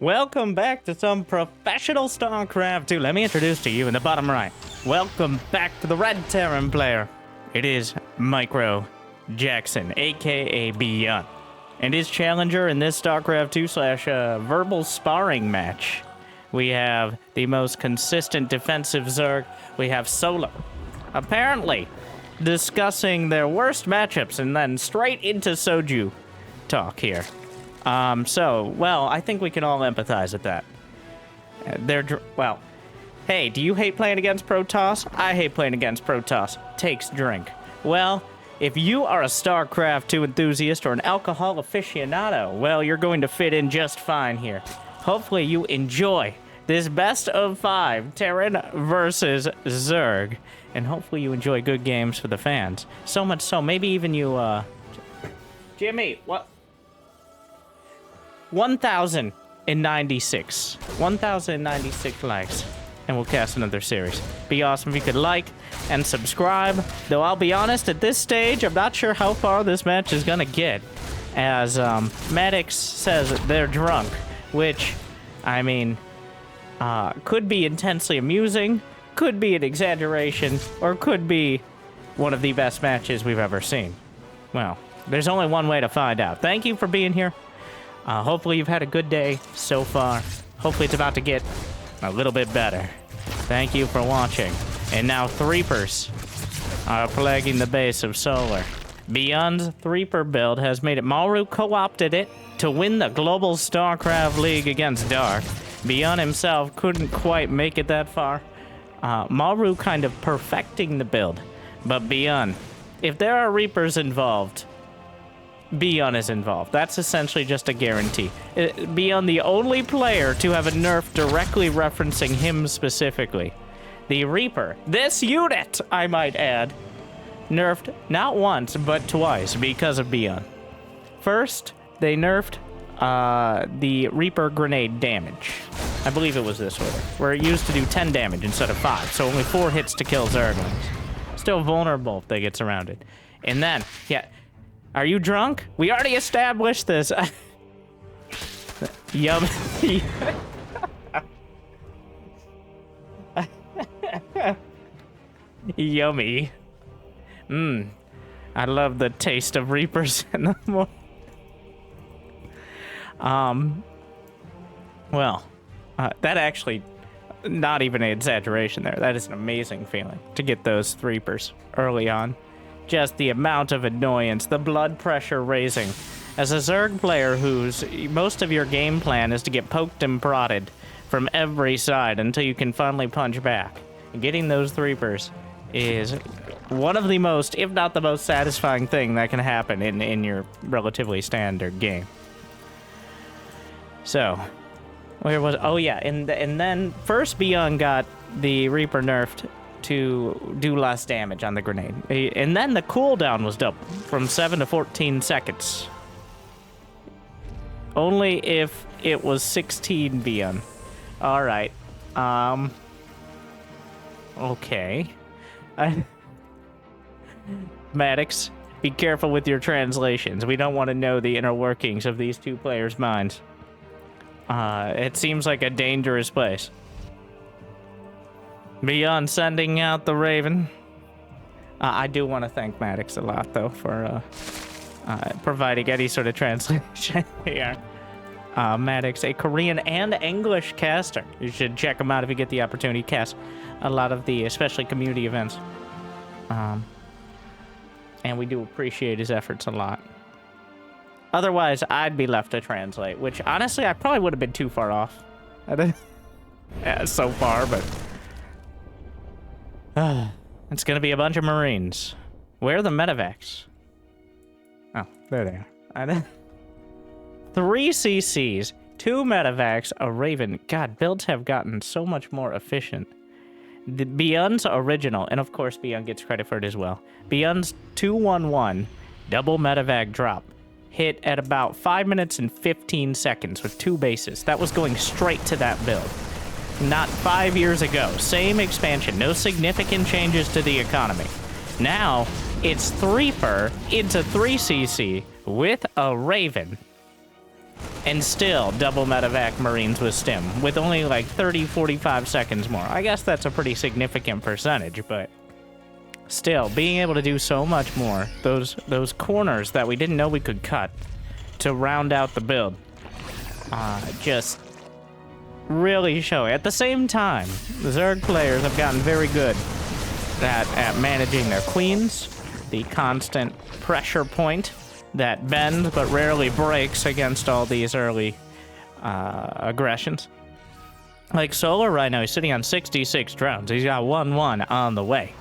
Welcome back to some professional StarCraft 2. Let me introduce to you in the bottom right. Welcome back to the red Terran player. It is Micro Jackson, aka ByuN, and his challenger in this StarCraft 2 / verbal sparring match. We have the most consistent defensive Zerg. We have Solo, apparently discussing their worst matchups and then straight into Soju talk here. Well, I think we can all empathize with that. Well, hey, do you hate playing against Protoss? I hate playing against Protoss. Takes drink. Well, if you are a StarCraft 2 enthusiast or an alcohol aficionado, well, you're going to fit in just fine here. Hopefully you enjoy this best of 5 Terran versus Zerg, and hopefully you enjoy good games for the fans. So much so, maybe even you, Jimmy, what? 1,096 likes, and we'll cast another series. Be awesome if you could like and subscribe, though I'll be honest, at this stage I'm not sure how far this match is gonna get, as Maddox says they're drunk, which, I mean, could be intensely amusing, could be an exaggeration, or could be one of the best matches we've ever seen. Well, there's only one way to find out. Thank you for being here. Hopefully you've had a good day so far. Hopefully it's about to get a little bit better. Thank you for watching. And now Threepers are plaguing the base of Solar. ByuN's Threeper build has made it. Maru co-opted it to win the Global StarCraft League against Dark. ByuN himself couldn't quite make it that far. Maru kind of perfecting the build. But ByuN, if there are Reapers involved, ByuN is involved. That's essentially just a guarantee. ByuN, the only player to have a nerf directly referencing him specifically. The Reaper, this unit, I might add, nerfed not once, but twice because of ByuN. First, they nerfed the Reaper grenade damage. I believe it was this order, where it used to do 10 damage instead of 5, so only 4 hits to kill Zerglings. Still vulnerable if they get surrounded. And then, yeah, are you drunk? We already established this. Yum. Yummy. I love the taste of Reapers in the morning. Well, that actually, not even an exaggeration there. That is an amazing feeling to get those Reapers early on. Just the amount of annoyance, the blood pressure raising. As a Zerg player whose most of your game plan is to get poked and prodded from every side until you can finally punch back, getting those Threepers is one of the most, if not the most satisfying thing that can happen in your relatively standard game. So, where was, oh yeah, and then first ByuN got the Reaper nerfed to do less damage on the grenade. And then the cooldown was doubled from 7 to 14 seconds. Only if it was 16 ByuN. Alright. Okay. Maddox, be careful with your translations. We don't want to know the inner workings of these two players' minds. It seems like a dangerous place. ByuN sending out the Raven. I do want to thank Maddox a lot, though, for providing any sort of translation here. Maddox, a Korean and English caster. You should check him out if you get the opportunity. He casts a lot of the, especially community events. And we do appreciate his efforts a lot. Otherwise, I'd be left to translate, which, honestly, I probably would have been too far off. Yeah, so far, but... it's gonna be a bunch of Marines. Where are the medevacs? Oh, there they are. 3 CCs, 2 medevacs, a Raven. God, builds have gotten so much more efficient. The ByuN's original, and of course ByuN gets credit for it as well. ByuN's 211 double medevac drop hit at about 5 minutes and 15 seconds with 2 bases. That was going straight to that build. Not 5 years ago. Same expansion. No significant changes to the economy. Now, it's Threeper into 3CC with a Raven. and still double medevac Marines with stim, with only like 30, 45 seconds more. I guess that's a pretty significant percentage, but still, being able to do so much more, those corners that we didn't know we could cut to round out the build, just really show. At the same time, the Zerg players have gotten very good at managing their queens, the constant pressure point that bends but rarely breaks against all these early aggressions. Like Solar right now, he's sitting on 66 drones. He's got 1-1 on the way.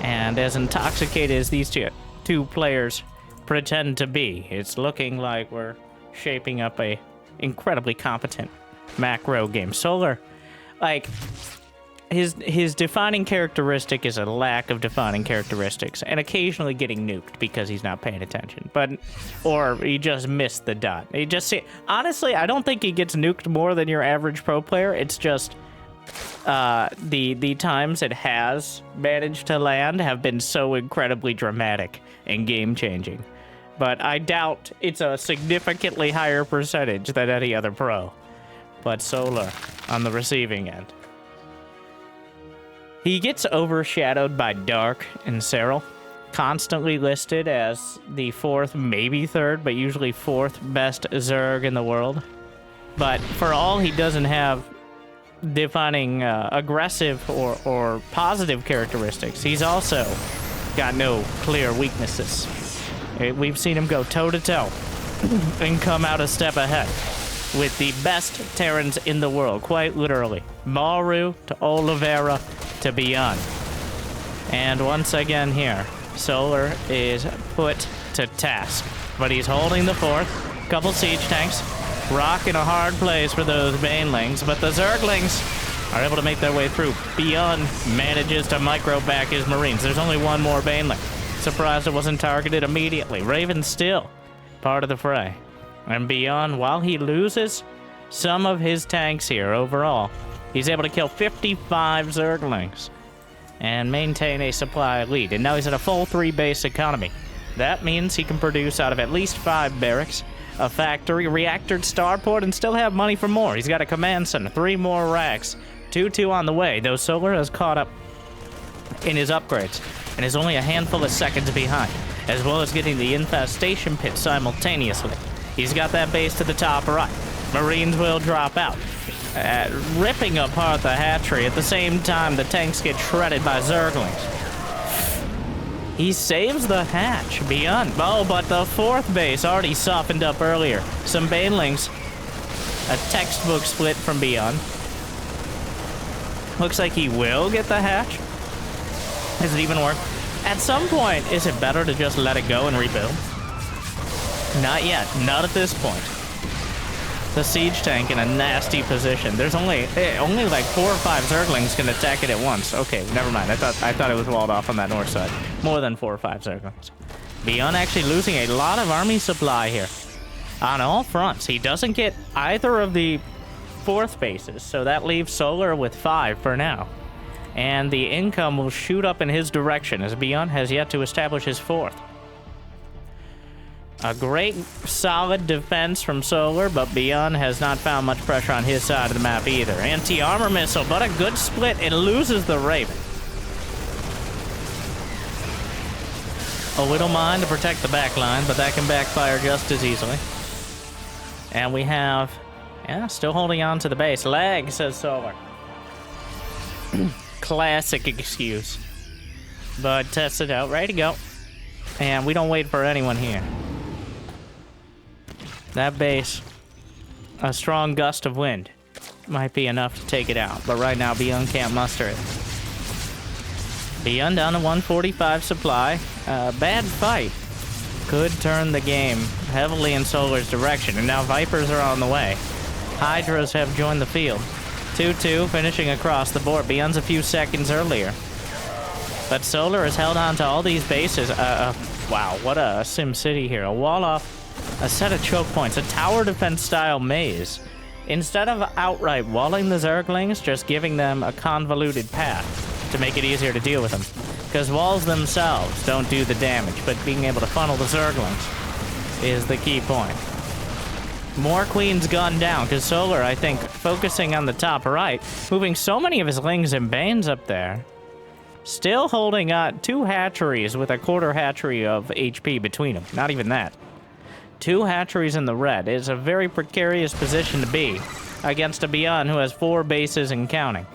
And as intoxicated as these two players pretend to be, it's looking like we're shaping up a incredibly competent macro game. Solar, like, his defining characteristic is a lack of defining characteristics, and occasionally getting nuked because he's not paying attention. Or he just missed the dot. Honestly, I don't think he gets nuked more than your average pro player. It's just the times it has managed to land have been so incredibly dramatic and game-changing. But I doubt it's a significantly higher percentage than any other pro. But Solar on the receiving end. He gets overshadowed by Dark and Cyril, constantly listed as the 4th, maybe 3rd, but usually 4th best Zerg in the world. But for all he doesn't have defining aggressive or positive characteristics, he's also got no clear weaknesses. We've seen him go toe-to-toe and come out a step ahead with the best Terrans in the world, quite literally. Maru to Oliveira to ByuN. And once again here, Solar is put to task. But he's holding the 4th. Couple siege tanks. Rocking a hard place for those Banelings, but the Zerglings are able to make their way through. ByuN manages to micro back his Marines. There's only one more Baneling. Surprised it wasn't targeted immediately. Raven still part of the fray. And ByuN, while he loses some of his tanks here overall, he's able to kill 55 Zerglings and maintain a supply lead. And now he's at a full 3 base economy. That means he can produce out of at least 5 barracks, a factory, reactored starport, and still have money for more. He's got a command center, 3 more racks, 2-2 on the way, though Solar has caught up in his upgrades and is only a handful of seconds behind, as well as getting the infestation pit simultaneously. He's got that base to the top right. Marines will drop out, ripping apart the hatchery. At the same time, the tanks get shredded by Zerglings. He saves the hatch, ByuN. Oh, but the 4th base already softened up earlier. Some Banelings. A textbook split from ByuN. Looks like he will get the hatch. Does it even work? At some point, is it better to just let it go and rebuild? Not yet. Not at this point. The siege tank in a nasty position. There's only like 4 or 5 Zerglings can attack it at once. Okay, never mind. I thought it was walled off on that north side. More than 4 or 5 Zerglings. ByuN actually losing a lot of army supply here on all fronts. He doesn't get either of the 4th bases, so that leaves Solar with 5 for now. And the income will shoot up in his direction as ByuN has yet to establish his 4th. A great, solid defense from Solar, but ByuN has not found much pressure on his side of the map either. Anti-armor missile, but a good split. It loses the Raven. A little mine to protect the back line, but that can backfire just as easily. And we have, yeah, still holding on to the base. Lag, says Solar. Classic excuse. But test it out. Ready to go. And we don't wait for anyone here. That base, a strong gust of wind might be enough to take it out, but right now ByuN can't muster it. ByuN down to 145 supply. Bad fight. Could turn the game heavily in Solar's direction, and now Vipers are on the way. Hydras have joined the field. 2-2, finishing across the board. ByuN's a few seconds earlier. But Solar has held on to all these bases. Wow, what a Sim City here. A wall off. A set of choke points, a tower defense style maze. Instead of outright walling the Zerglings, just giving them a convoluted path to make it easier to deal with them. Because walls themselves don't do the damage, but being able to funnel the Zerglings is the key point. More queens gone down, because Solar, I think, focusing on the top right, moving so many of his Lings and Banes up there. Still holding 2 hatcheries with a quarter hatchery of HP between them. Not even that. 2 hatcheries in the red. It's a very precarious position to be against a ByuN who has 4 bases and counting.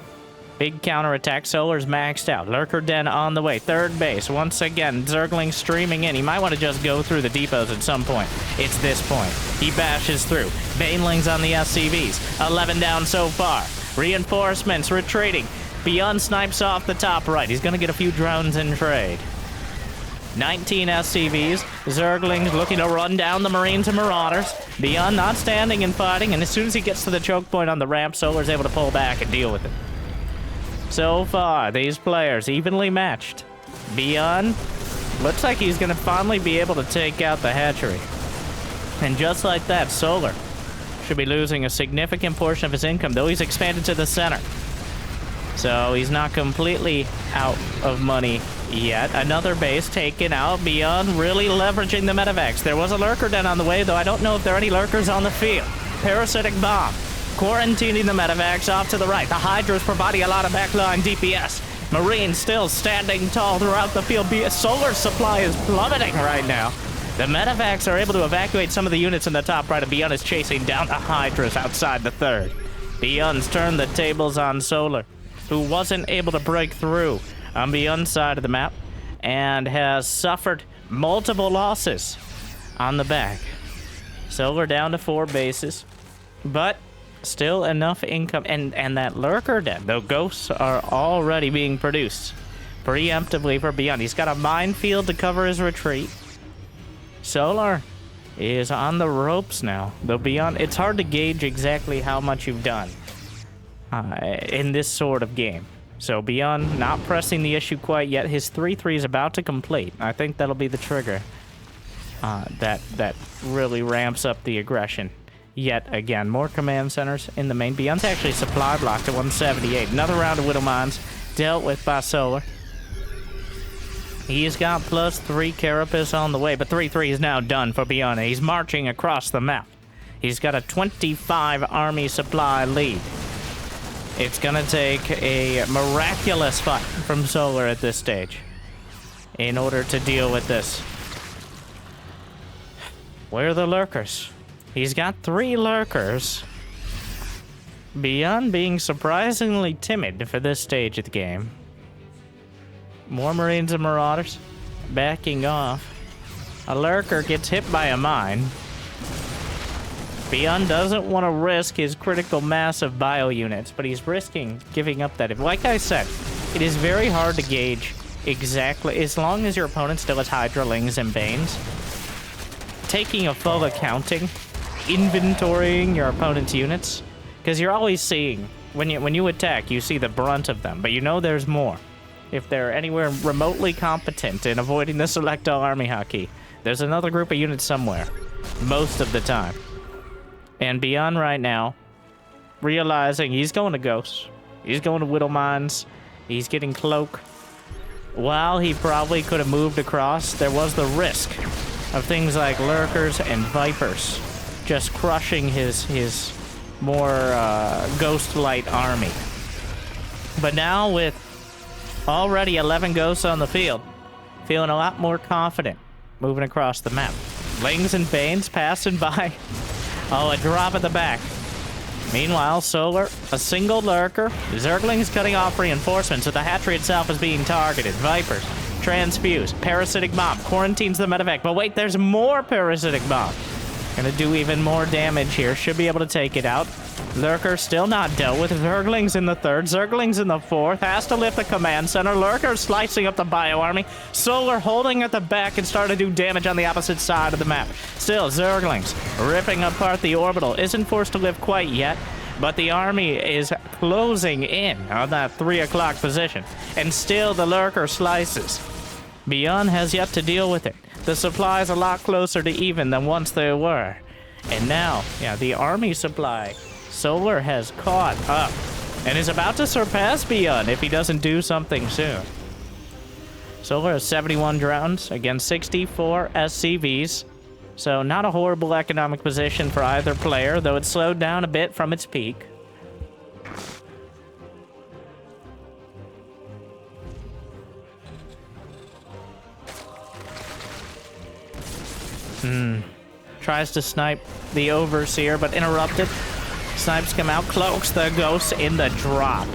Big counterattack. Solar's maxed out. Lurker Den on the way. 3rd base. Once again, Zergling streaming in. He might want to just go through the depots at some point. It's this point. He bashes through. Banelings on the SCVs. 11 down so far. Reinforcements retreating. ByuN snipes off the top right. He's going to get a few drones in trade. 19 SCVs. Zerglings looking to run down the Marines and Marauders. ByuN not standing and fighting, and as soon as he gets to the choke point on the ramp, Solar's able to pull back and deal with it. So far, these players evenly matched. ByuN looks like he's going to finally be able to take out the hatchery. And just like that, Solar should be losing a significant portion of his income, though he's expanded to the center. So he's not completely out of money yet. Another base taken out. ByuN really leveraging the medevacs. There was a lurker den on the way, though I don't know if there are any lurkers on the field. Parasitic bomb. Quarantining the medevacs off to the right. The Hydra's providing a lot of backline DPS. Marines still standing tall throughout the field. Solar's supply is plummeting right now. The medevacs are able to evacuate some of the units in the top right, and ByuN is chasing down the Hydras outside the 3rd. ByuN's turned the tables on Solar, who wasn't able to break through on ByuN's side of the map and has suffered multiple losses on the back. Solar down to 4 bases, but still enough income. And that lurker den, the ghosts are already being produced preemptively for ByuN. He's got a minefield to cover his retreat. Solar is on the ropes now. Though ByuN, it's hard to gauge exactly how much you've done in this sort of game. So ByuN not pressing the issue quite yet. His 3-3 is about to complete. I think that'll be the trigger that really ramps up the aggression. Yet again, more command centers in the main. ByuN's actually supply blocked at 178. Another round of Widow Mines dealt with by Solar. He's got +3 Carapace on the way, but 3-3 is now done for ByuN. He's marching across the map. He's got a 25 army supply lead. It's gonna take a miraculous fight from Solar at this stage in order to deal with this. Where are the lurkers? He's got 3 lurkers. ByuN being surprisingly timid for this stage of the game. More Marines and Marauders backing off. A lurker gets hit by a mine. ByuN doesn't want to risk his critical mass of bio units, but he's risking giving up that. Like I said, it is very hard to gauge exactly, as long as your opponent still has Hydralings and Banes. Taking a full accounting, inventorying your opponent's units, because you're always seeing, when you attack, you see the brunt of them, but you know there's more. If they're anywhere remotely competent in avoiding the select all army hotkey, there's another group of units somewhere, most of the time. And ByuN right now, realizing he's going to Ghosts, he's going to Widow Mines, he's getting Cloak. While he probably could have moved across, there was the risk of things like Lurkers and Vipers just crushing his more Ghost-light army. But now with already 11 Ghosts on the field, feeling a lot more confident moving across the map. Lings and Banes passing by. Oh, a drop at the back. Meanwhile, Solar, a single lurker. Zerglings cutting off reinforcements, so the hatchery itself is being targeted. Vipers, transfuse, parasitic bomb, quarantines the medevac. But wait, there's more parasitic bomb. Gonna do even more damage here. Should be able to take it out. Lurker still not dealt with. Zerglings in the 3rd, Zerglings in the 4th. Has to lift the command center. Lurker slicing up the bio army. Solar holding at the back and starting to do damage on the opposite side of the map. Still, Zerglings ripping apart the orbital. Isn't forced to live quite yet, but the army is closing in on that 3 o'clock position. And still the Lurker slices. ByuN has yet to deal with it. The supply is a lot closer to even than once they were. And now, yeah, the army supply, Solar has caught up and is about to surpass ByuN if he doesn't do something soon. Solar has 71 drones against 64 SCVs. So not a horrible economic position for either player, though it slowed down a bit from its peak. Tries to snipe the Overseer, but interrupted. Snipes come out, cloaks the Ghosts in the drop.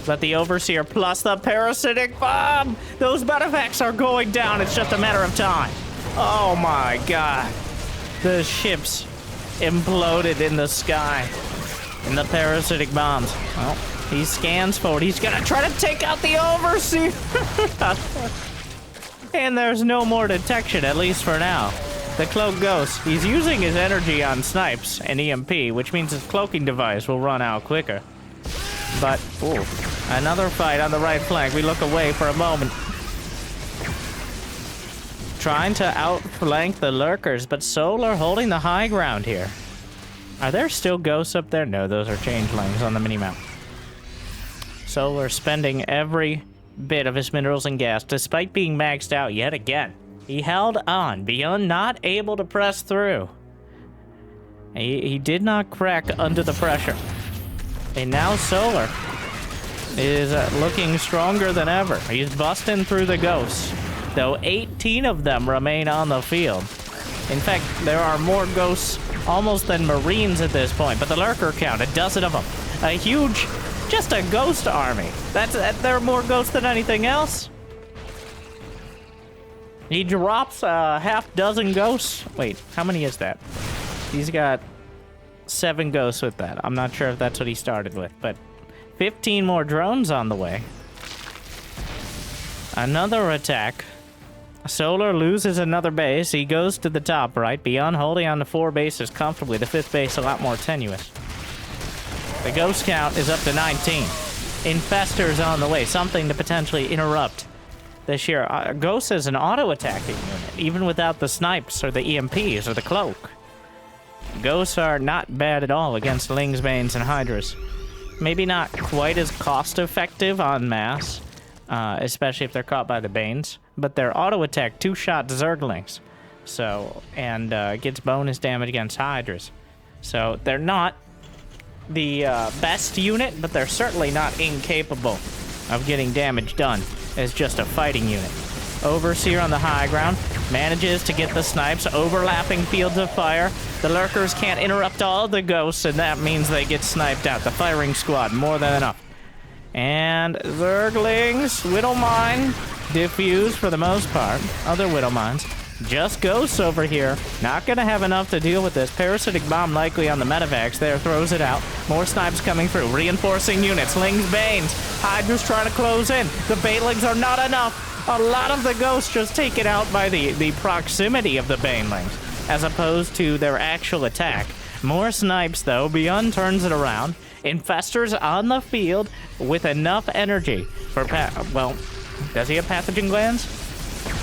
But the Overseer plus the Parasitic Bomb! Those Medevacs are going down, it's just a matter of time. Oh my god. The ships imploded in the sky. And the Parasitic Bombs. Well, he scans forward. He's gonna try to take out the Overseer! And there's no more detection, at least for now. The Cloak Ghost, he's using his energy on snipes and EMP, which means his cloaking device will run out quicker. But, ooh, another fight on the right flank. We look away for a moment. Trying to outflank the Lurkers, but Solar holding the high ground here. Are there still ghosts up there? No, those are changelings on the minimap. Solar spending every bit of his minerals and gas, despite being maxed out yet again. He held on, ByuN not able to press through. He did not crack under the pressure. And now Solar is looking stronger than ever. He's busting through the Ghosts, though 18 of them remain on the field. In fact, there are more Ghosts almost than Marines at this point, but the Lurker count, a dozen of them. A huge, just a Ghost army. There are more Ghosts than anything else. He drops a half dozen Ghosts. Wait, how many is that? He's got 7 Ghosts with that. I'm not sure if that's what he started with, but 15 more drones on the way. Another attack. Solar loses another base. He goes to the top right. ByuN holding on to 4 bases comfortably. The 5th base a lot more tenuous. The Ghost count is up to 19. Infestors on the way. Something to potentially interrupt this year. Ghost is an auto-attacking unit, even without the snipes or the EMPs or the cloak. Ghosts are not bad at all against Lings, Banes, and Hydras. Maybe not quite as cost-effective en masse, especially if they're caught by the Banes, but they're auto-attack 2-shot Zerglings, so, and gets bonus damage against Hydras. So they're not the best unit, but they're certainly not incapable of getting damage done as just a fighting unit. Overseer on the high ground manages to get the snipes, overlapping fields of fire. The Lurkers can't interrupt all the Ghosts, and that means they get sniped out. The firing squad, more than enough. And Zerglings, Widowmine, diffuse for the most part. Other Widowmines. Just Ghosts over here. Not gonna have enough to deal with this. Parasitic Bomb likely on the Medevacs there, throws it out. More snipes coming through. Reinforcing units. Lings, Banes. Hydra's trying to close in. The Banelings are not enough. A lot of the Ghosts just taken out by the proximity of the Banelings, as opposed to their actual attack. More snipes though. ByuN turns it around. Infestors on the field with enough energy for well, does he have pathogen glands?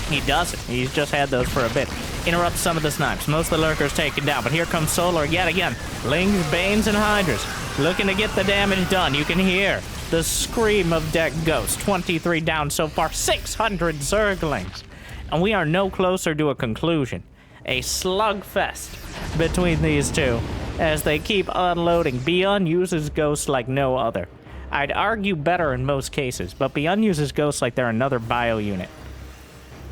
He doesn't. He's just had those for a bit. Interrupts some of the snipes. Most of the Lurkers taken down, but here comes Solar yet again. Lings, Banes, and Hydras looking to get the damage done. You can hear the scream of deck Ghosts. 23 down so far, 600 Zerglings. And we are no closer to a conclusion. A slugfest between these two as they keep unloading. ByuN uses Ghosts like no other. I'd argue better in most cases, but ByuN uses Ghosts like they're another bio unit.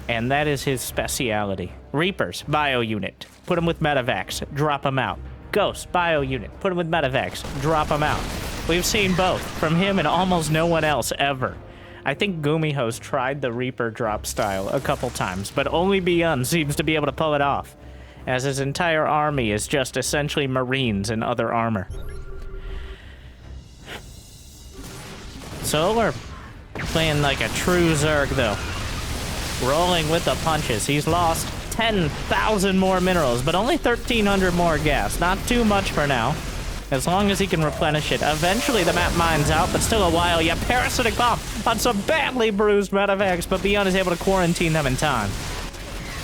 And that is his speciality. Reapers, bio unit. Put him with Medevacs, drop him out. Ghost, bio unit. Put him with Medevacs, drop him out. We've seen both from him and almost no one else ever. I think Gumiho's tried the Reaper drop style a couple times, but only ByuN seems to be able to pull it off, as his entire army is just essentially Marines and other armor. Solar playing like a true Zerg though. Rolling with the punches. He's lost 10,000 more minerals, but only 1,300 more gas. Not too much for now, as long as he can replenish it. Eventually the map mines out, but still a while yet. Parasitic Bomb on some badly bruised Medevacs, but ByuN is able to quarantine them in time.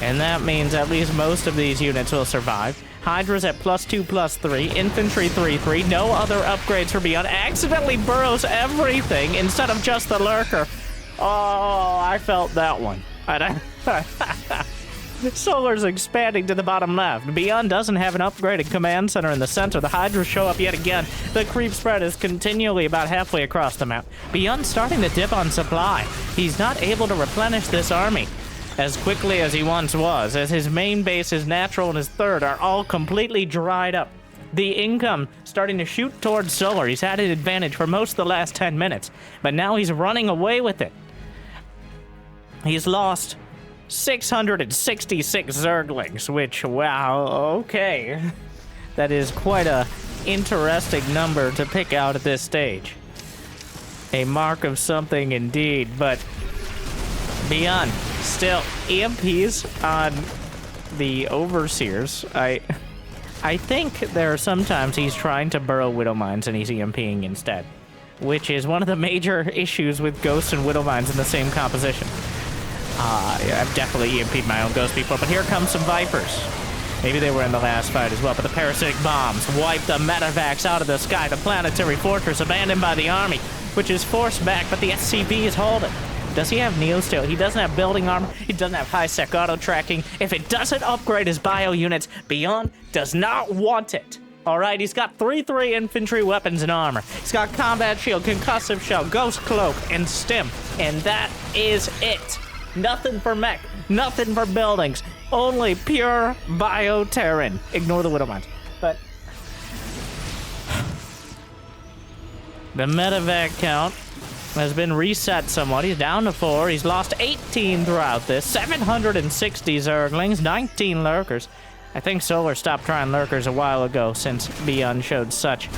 And that means at least most of these units will survive. Hydra's at +2, +3. Infantry 3-3. No other upgrades for ByuN. Accidentally burrows everything instead of just the Lurker. Oh, I felt that one. Solar's expanding to the bottom left. ByuN doesn't have an upgraded command center in the center. The Hydras show up yet again. The creep spread is continually about halfway across the map. ByuN's starting to dip on supply. He's not able to replenish this army as quickly as he once was, as his main base, his natural, and his third are all completely dried up. The income starting to shoot towards Solar. He's had an advantage for most of the last 10 minutes, but now he's running away with it. He's lost 666 Zerglings, which, wow, okay. That is quite a interesting number to pick out at this stage. A mark of something indeed, but ByuN still EMPs on the Overseers. I think there are sometimes he's trying to burrow Widow Mines and he's EMPing instead, which is one of the major issues with Ghosts and Widow Mines in the same composition. Yeah, I've definitely EMP'd my own Ghost before, but here come some Vipers. Maybe they were in the last fight as well, but the parasitic bombs wipe the medevacs out of the sky. The planetary fortress abandoned by the army, which is forced back, but the SCV is holding. Does he have Neosteel? He doesn't have building armor. He doesn't have high-sec auto tracking. If it doesn't upgrade his bio units, ByuN does not want it. All right, he's got 3-3 infantry weapons and armor. He's got combat shield, concussive shell, ghost cloak, and stim. And that is it. Nothing for mech, nothing for buildings. Only pure bio Terran. Ignore the Widow Mines. But the medevac count has been reset somewhat. He's down to 4. He's lost 18 throughout this. 760 Zerglings, 19 lurkers. I think Solar stopped trying lurkers a while ago since ByuN showed such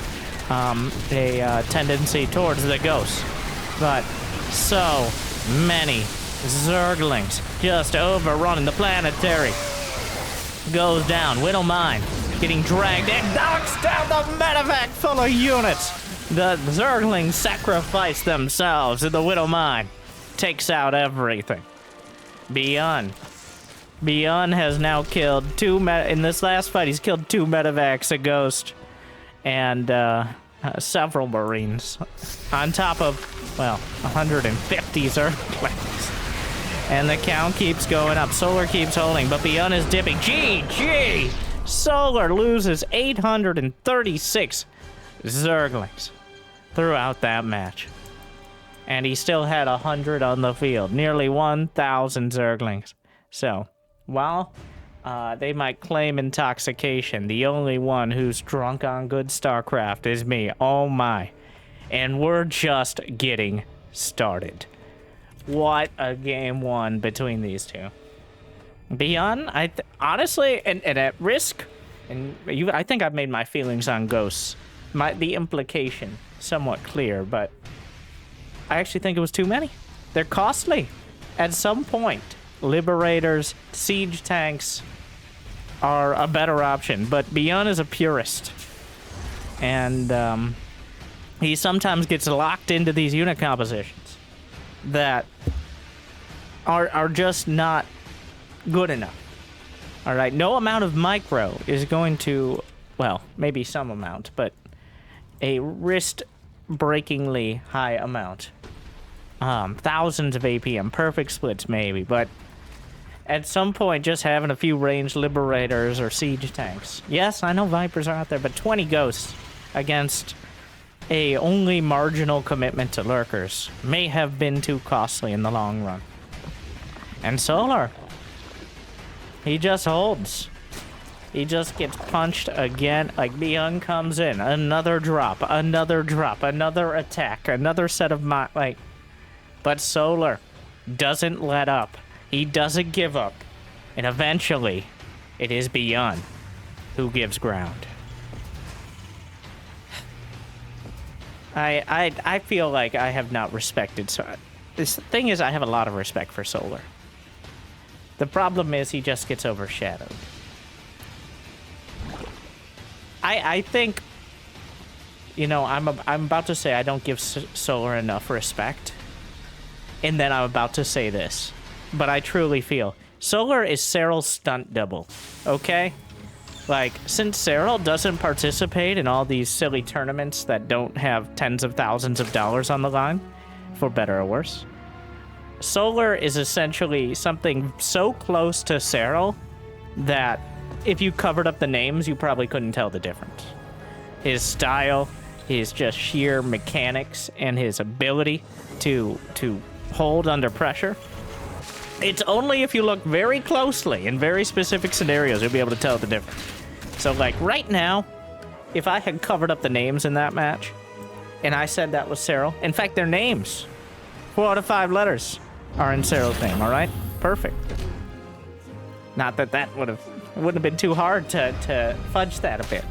a tendency towards the ghosts. But so many Zerglings just overrunning the planetary. Goes down. Widow Mine getting dragged and knocks down the medevac full of units. The Zerglings sacrifice themselves, and the Widow Mine takes out everything. ByuN has now killed in this last fight, he's killed 2 medevacs, a ghost, and several Marines. On top of, well, 150 Zerglings. And the count keeps going up. Solar keeps holding, but ByuN is dipping. GG! Solar loses 836 Zerglings throughout that match. And he still had 100 on the field. Nearly 1,000 Zerglings. So, while they might claim intoxication, the only one who's drunk on good StarCraft is me. Oh my. And we're just getting started. What a game one between these two. ByuN, honestly, and at risk, and I think I've made my feelings on Ghosts, the implication somewhat clear, but I actually think it was too many. They're costly. At some point, Liberators, siege tanks are a better option, but ByuN is a purist. And he sometimes gets locked into these unit compositions that are just not good enough. All right, no amount of micro is going to, well, maybe some amount, but a wrist-breakingly high amount. Thousands of APM, perfect splits maybe, but at some point just having a few ranged Liberators or siege tanks. Yes, I know Vipers are out there, but 20 Ghosts against a only marginal commitment to Lurkers may have been too costly in the long run. And Solar, he just holds. He just gets punched again. Like, ByuN comes in. Another drop. Another drop. Another attack. Another set of like... But Solar doesn't let up. He doesn't give up. And eventually, it is ByuN who gives ground. I feel like I have not respected... So this thing is, I have a lot of respect for Solar. The problem is he just gets overshadowed. I think, you know, I'm about to say I don't give Solar enough respect, and then I'm about to say this, but I truly feel Solar is Cyril's stunt double, okay? Like, since Cyril doesn't participate in all these silly tournaments that don't have tens of thousands of dollars on the line, for better or worse, Solar is essentially something so close to Cyril that if you covered up the names, you probably couldn't tell the difference. His style, his just sheer mechanics, and his ability to hold under pressure. It's only if you look very closely in very specific scenarios you'll be able to tell the difference. So, like, right now, if I had covered up the names in that match, and I said that was Cyril, in fact, their names, 4 out of 5 letters are in Cyril's name, all right? Perfect. Not that that wouldn't have been too hard to fudge that a bit.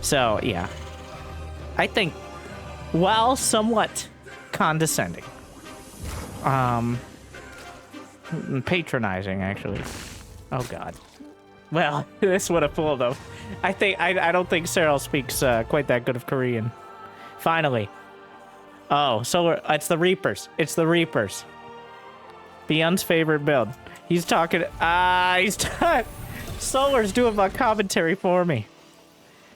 So, yeah. I think, while somewhat condescending, patronizing, actually. Oh, God. Well, this would have fooled them. I don't think Cyril speaks quite that good of Korean. Finally. Oh, Solar, it's the Reapers. It's the Reapers. ByuN's favorite build. He's talking, Solar's doing my commentary for me.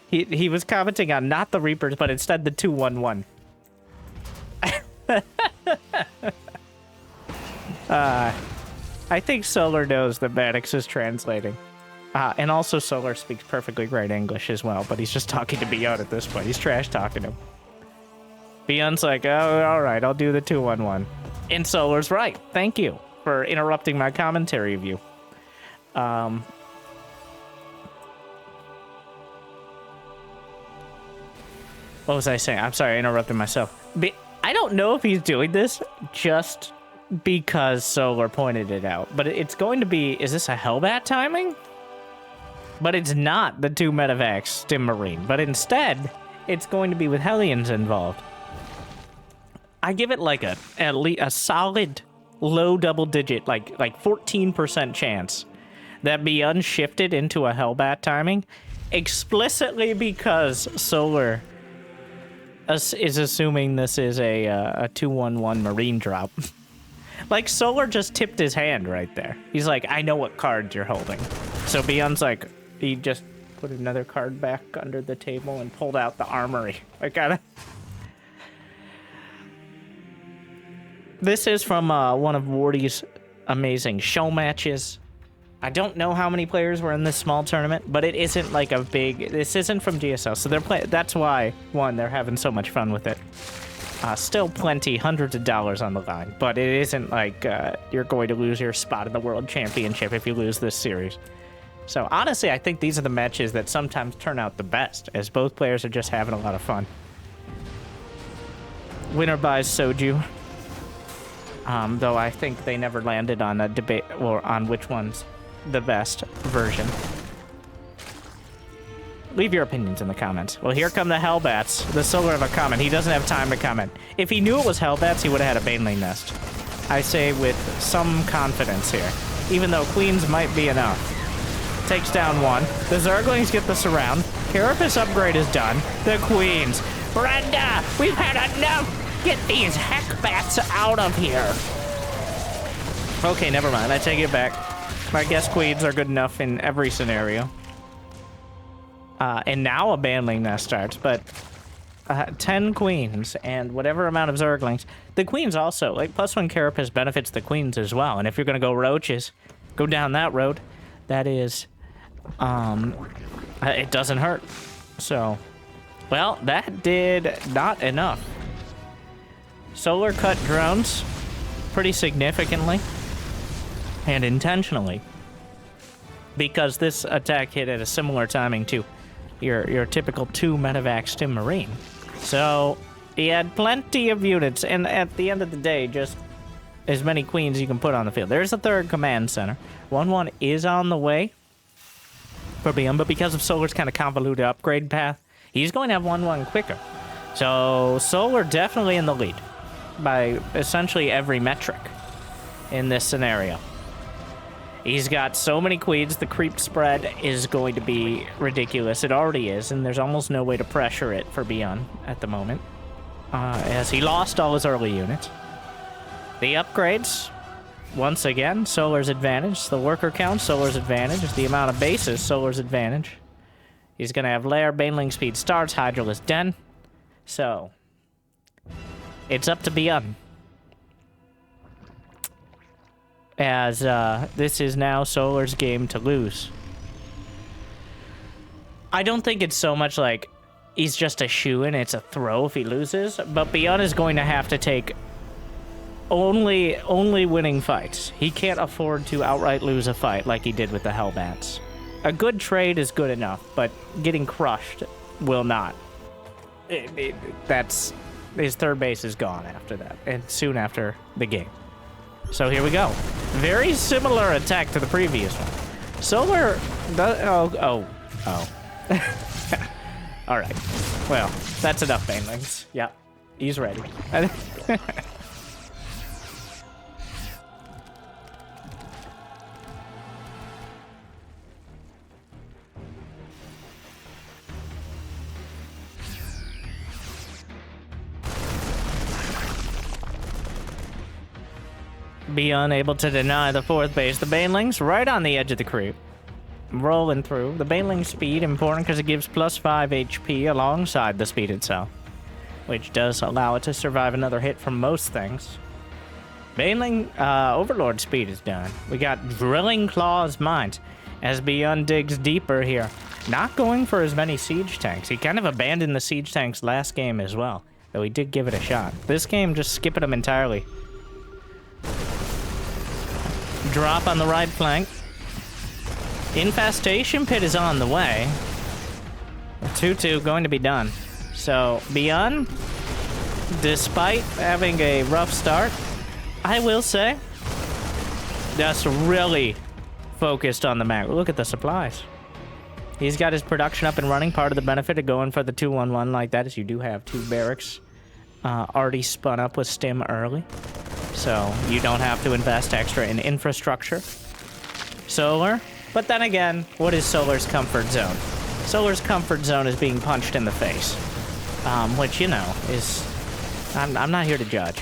He was commenting on not the Reapers, but instead the 2-1-1. I think Solar knows that Maddox is translating. And also Solar speaks perfectly great English as well, but he's just talking to ByuN at this point. He's trash talking to him. ByuN's like, oh, all right, I'll do the 2-1-1. And Solar's right. Thank you for interrupting my commentary view. What was I saying? I'm sorry, I interrupted myself. I don't know if he's doing this just because Solar pointed it out, but it's going to be, is this a Hellbat timing? But it's not the 2 Medivacs Stim Marine, but instead, it's going to be with Hellions involved. I give it like a solid low double digit, like 14% chance that ByuN shifted into a Hellbat timing explicitly because Solar is assuming this is a 2-1-1 Marine drop. Like, Solar just tipped his hand right there. He's like, I know what cards you're holding. So ByuN's like, he just put another card back under the table and pulled out the armory. I gotta... This is from one of Wardy's amazing show matches. I don't know how many players were in this small tournament, but it isn't like a big... This isn't from GSL, so they're that's why, one, they're having so much fun with it. Still plenty, hundreds of dollars on the line, but it isn't like you're going to lose your spot in the World Championship if you lose this series. So honestly, I think these are the matches that sometimes turn out the best, as both players are just having a lot of fun. Winner buys Soju. Though I think they never landed on a debate or on which one's the best version. Leave your opinions in the comments. Well, here come the Hellbats. The Solar of a comment. He doesn't have time to comment. If he knew it was Hellbats, he would have had a Baneling Nest. I say with some confidence here. Even though Queens might be enough. Takes down one. The Zerglings get the surround. Carapace upgrade is done. The Queens. Brenda, we've had enough. Get these Heckbats out of here. Okay, never mind. I take it back. I guess Queens are good enough in every scenario. And now a Baneling Nest starts, but 10 Queens and whatever amount of Zerglings. The Queens also, like, +1 Carapace benefits the Queens as well. And if you're going to go Roaches, go down that road. That is, it doesn't hurt. So, well, that did not enough. Solar cut drones pretty significantly and intentionally because this attack hit at a similar timing to your typical 2 Medivac Stim Marine. So he had plenty of units, and at the end of the day, just as many Queens you can put on the field. There's a 3rd command center. 1-1 is on the way for ByuN, but because of Solar's kind of convoluted upgrade path, he's going to have 1-1 quicker. So Solar definitely in the lead by essentially every metric in this scenario. He's got so many Queens, the creep spread is going to be ridiculous. It already is, and there's almost no way to pressure it for ByuN at the moment, as he lost all his early units. The upgrades, once again, Solar's advantage. The worker count, Solar's advantage. The amount of bases, Solar's advantage. He's going to have Lair, Baneling Speed starts, Hydralisk Den. So, it's up to ByuN. as this is now Solar's game to lose. I don't think it's so much like he's just a shoo-in, it's a throw if he loses, but ByuN is going to have to take only winning fights. He can't afford to outright lose a fight like he did with the Hellbats. A good trade is good enough, but getting crushed will not. That's his third base is gone after that, and soon after the game. So here we go. Very similar attack to the previous one. Solar does, oh. All right. Well, that's enough banelings. Yeah, he's ready. ByuN able to deny the fourth base. The banelings right on the edge of the creep. Rolling through. The baneling speed important because it gives +5 HP alongside the speed itself, which does allow it to survive another hit from most things. Baneling Overlord speed is done. We got Drilling Claws Mines as ByuN digs deeper here. Not going for as many siege tanks. He kind of abandoned the siege tanks last game as well, though he did give it a shot. This game, just skipping them entirely. Drop on the right flank. Infestation Pit is on the way. 2-2 going to be done. So, ByuN, despite having a rough start, I will say, just really focused on the map. Look at the supplies. He's got his production up and running. Part of the benefit of going for the 2-1-1 like that is you do have 2 barracks already spun up with stim early. So you don't have to invest extra in infrastructure. Solar. But then again, what is Solar's comfort zone? Solar's comfort zone is being punched in the face. Which, you know, is... I'm not here to judge.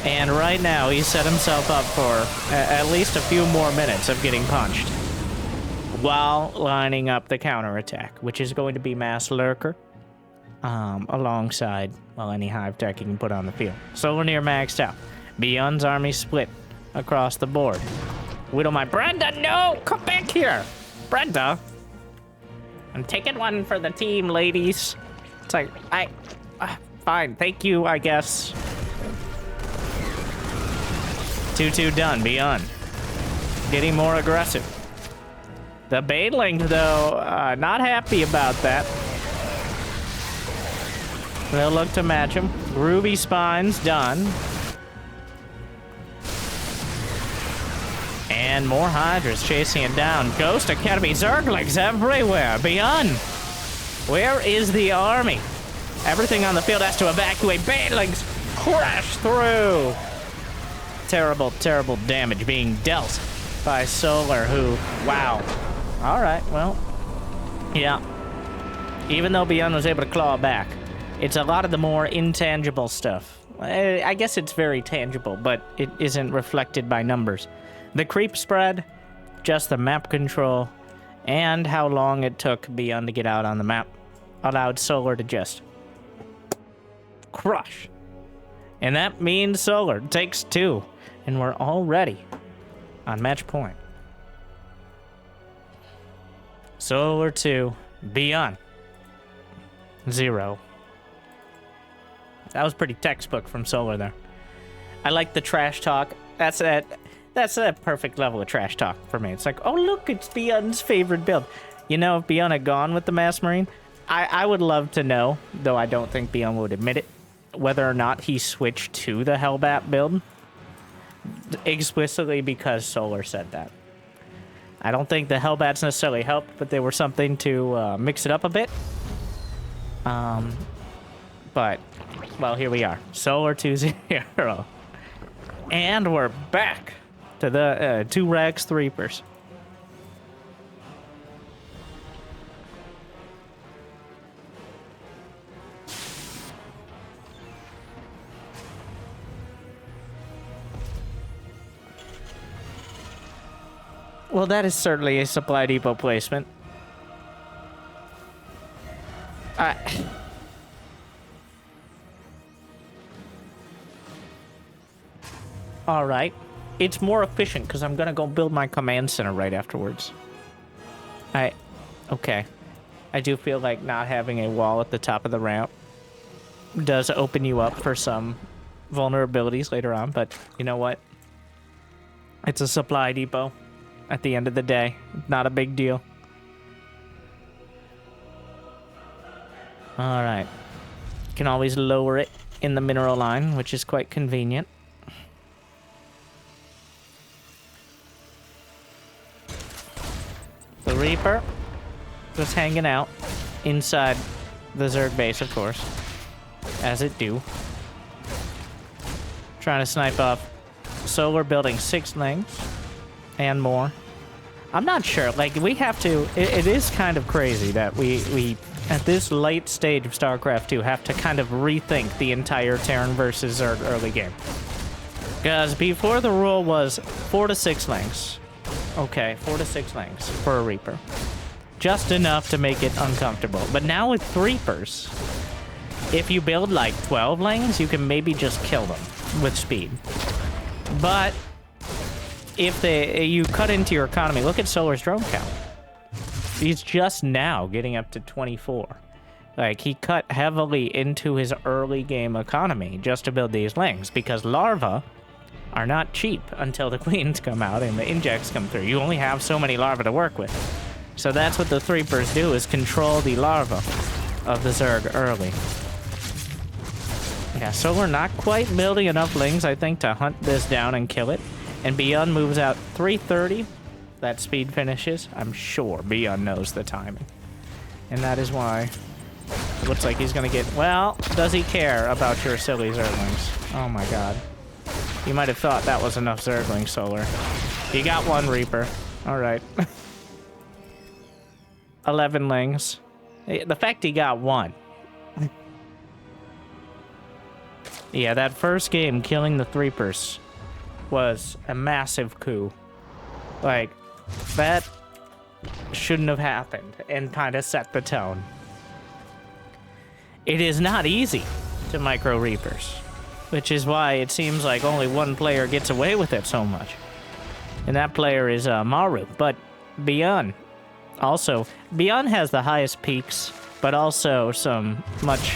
And right now, he's set himself up for at least a few more minutes of getting punched, while lining up the counterattack, which is going to be Mass Lurker, alongside, well, any hive tech you can put on the field. Solar near maxed out. ByuN's army split across the board. Widowmine, Brenda, no! Come back here! Brenda! I'm taking one for the team, ladies. It's like, fine, thank you, I guess. 2-2 done, ByuN. Getting more aggressive. The Baneling, though, not happy about that. They'll look to match him. Ruby Spines done. And more Hydras chasing it down. Ghost Academy Zerglings everywhere. ByuN, where is the army? Everything on the field has to evacuate. Banelings crash through. Terrible, terrible damage being dealt by Solar, who, wow. All right, well, yeah. Even though ByuN was able to claw back, it's a lot of the more intangible stuff. I guess it's very tangible, but it isn't reflected by numbers. The creep spread, just the map control, and how long it took ByuN to get out on the map allowed Solar to just crush. And that means Solar takes 2, and we're already on match point. Solar 2, ByuN 0. That was pretty textbook from Solar there. I like the trash talk. That's a perfect level of trash talk for me. It's like, oh look, it's ByuN's favorite build. You know, if ByuN had gone with the Mass Marine, I would love to know, though I don't think ByuN would admit it, whether or not he switched to the Hellbat build explicitly because Solar said that. I don't think the Hellbats necessarily helped, but they were something to mix it up a bit. But, well, here we are. Solar 2-0. And we're back to the 2 Rags 3-pers. Well, that is certainly a supply depot placement. All right. it's more efficient because I'm gonna go build my command center right afterwards. Okay. I do feel like not having a wall at the top of the ramp does open you up for some vulnerabilities later on, but you know what? It's a supply depot at the end of the day. Not a big deal. All right. You can always lower it in the mineral line, which is quite convenient. The Reaper just hanging out inside the Zerg base, of course, as it do. Trying to snipe off. So we're building 6 lanes and more. I'm not sure. Like, we have to... It is kind of crazy that we at this late stage of StarCraft 2, have to kind of rethink the entire Terran versus Zerg early game. Because before the rule was 4 to 6 lanes. Okay, 4 to 6 lanes for a Reaper. Just enough to make it uncomfortable. But now with Reapers, if you build like 12 lanes, you can maybe just kill them with speed. But if you cut into your economy, look at Solar's drone count. He's just now getting up to 24. Like, he cut heavily into his early game economy just to build these lanes, because larvae are not cheap until the queens come out and the injects come through. You only have so many larvae to work with. So that's what the Reapers do, is control the larvae of the Zerg early. Yeah, so we're not quite building enough lings, I think, to hunt this down and kill it. And ByuN moves out 330. That speed finishes. I'm sure ByuN knows the timing. And that is why it looks like he's going to get... Well, does he care about your silly Zerglings? Oh my god. You might have thought that was enough Zerglings, Solar. You got 1 Reaper. Alright. 11 lings. The fact he got 1. Yeah, that first game, killing the Reapers, was a massive coup. Like, that shouldn't have happened and kind of set the tone. It is not easy to micro Reapers, which is why it seems like only one player gets away with it so much. And that player is Maru, but ByuN. Also, ByuN has the highest peaks, but also some much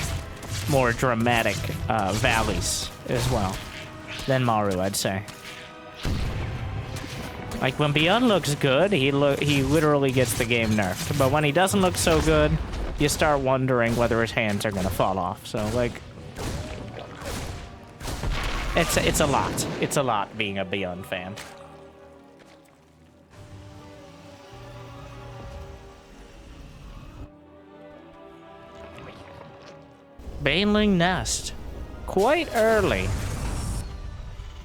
more dramatic valleys as well than Maru, I'd say. Like, when ByuN looks good, he literally gets the game nerfed. But when he doesn't look so good, you start wondering whether his hands are gonna fall off. So, like, it's a lot. It's a lot being a ByuN fan. Baneling Nest. Quite early.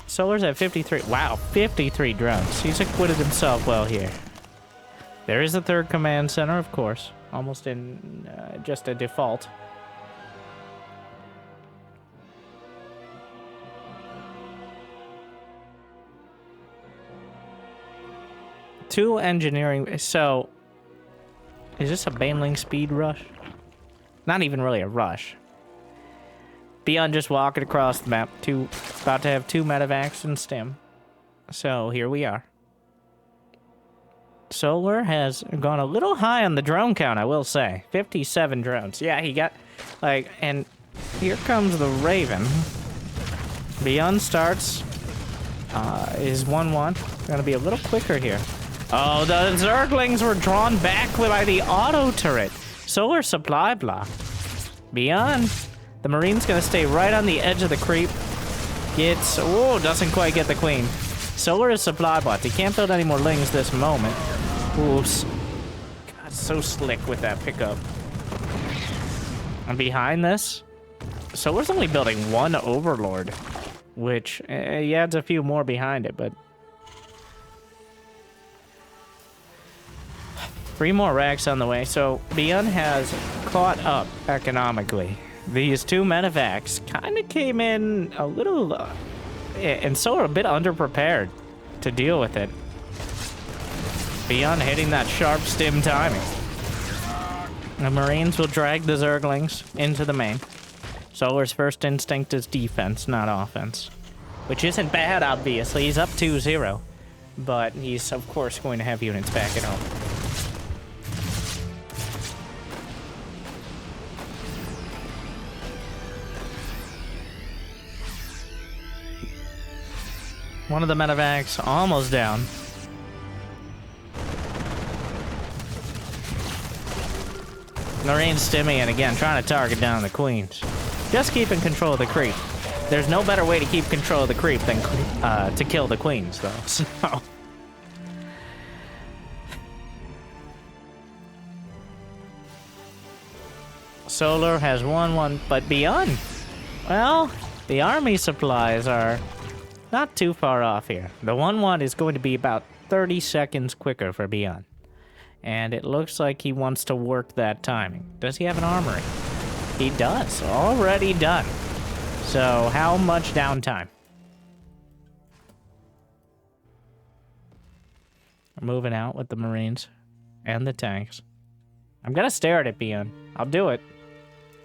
Solar's at 53. Wow, 53 drones. He's acquitted himself well here. There is a 3rd command center, of course. Almost in just a default. Two engineering. So, is this a Baneling speed rush? Not even really a rush. ByuN just walking across the map. About to have 2 medevacs and stim. So here we are. Solar has gone a little high on the drone count, I will say. 57 drones. Yeah, he got, like, and here comes the Raven. ByuN starts, is 1-1. Gonna be a little quicker here. Oh, the Zerglings were drawn back by the auto turret. Solar supply block. ByuN. The Marine's gonna stay right on the edge of the creep. Gets... Oh, doesn't quite get the queen. Solar is supply bot. He can't build any more lings this moment. Oops. God, so slick with that pickup. And behind this, Solar's only building 1 Overlord. Which, he adds a few more behind it, but... 3 more racks on the way. So, ByuN has caught up economically. These 2 medevacs kind of came in a little, and so are a bit underprepared to deal with it. ByuN hitting that sharp stim timing. The Marines will drag the Zerglings into the main. Solar's first instinct is defense, not offense. which isn't bad, obviously. He's up 2-0, but he's, of course, going to have units back at home. One of the medevacs almost down. Marines stimming and again, trying to target down the queens. Just keeping control of the creep. There's no better way to keep control of the creep than to kill the queens, though. So. Solar has 1-1, but ByuN, well, the army supplies are not too far off here. The 1-1 is going to be about 30 seconds quicker for ByuN. And it looks like he wants to work that timing. Does he have an armory? He does. Already done. So, how much downtime? We're moving out with the Marines and the tanks. I'm gonna stare at it, ByuN. I'll do it.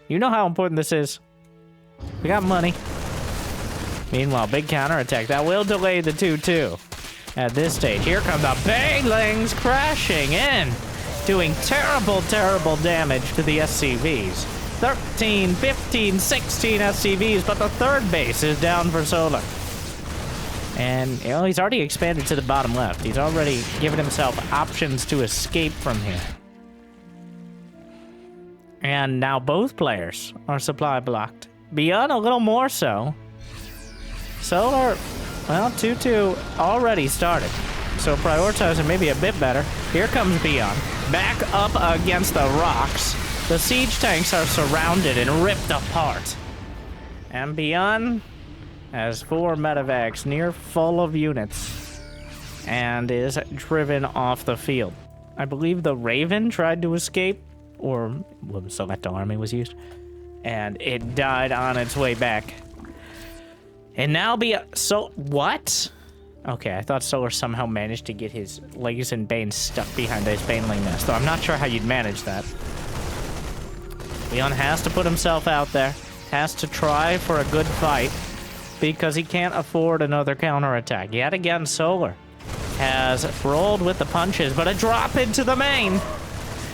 You know how important this is. We got money. Meanwhile, big counterattack. That will delay the 2-2. At this stage, here come the banglings crashing in, doing terrible, terrible damage to the SCVs. 13, 15, 16 SCVs, but the third base is down for Solar. And, you know, he's already expanded to the bottom left. He's already given himself options to escape from here. And now both players are supply blocked. ByuN a little more so. Solar, well, 2-2 already started. So prioritizing maybe a bit better. Here comes ByuN. Back up against the rocks. The siege tanks are surrounded and ripped apart. And ByuN has 4 medevacs near full of units. And is driven off the field. I believe the Raven tried to escape. Or, well, Selecto Army was used. And it died on its way back. And now what? Okay, I thought Solar somehow managed to get his legs and Bane stuck behind his Baneling nest, though I'm not sure how you'd manage that. ByuN has to put himself out there, has to try for a good fight, because he can't afford another counterattack. Yet again, Solar has rolled with the punches, but a drop into the main.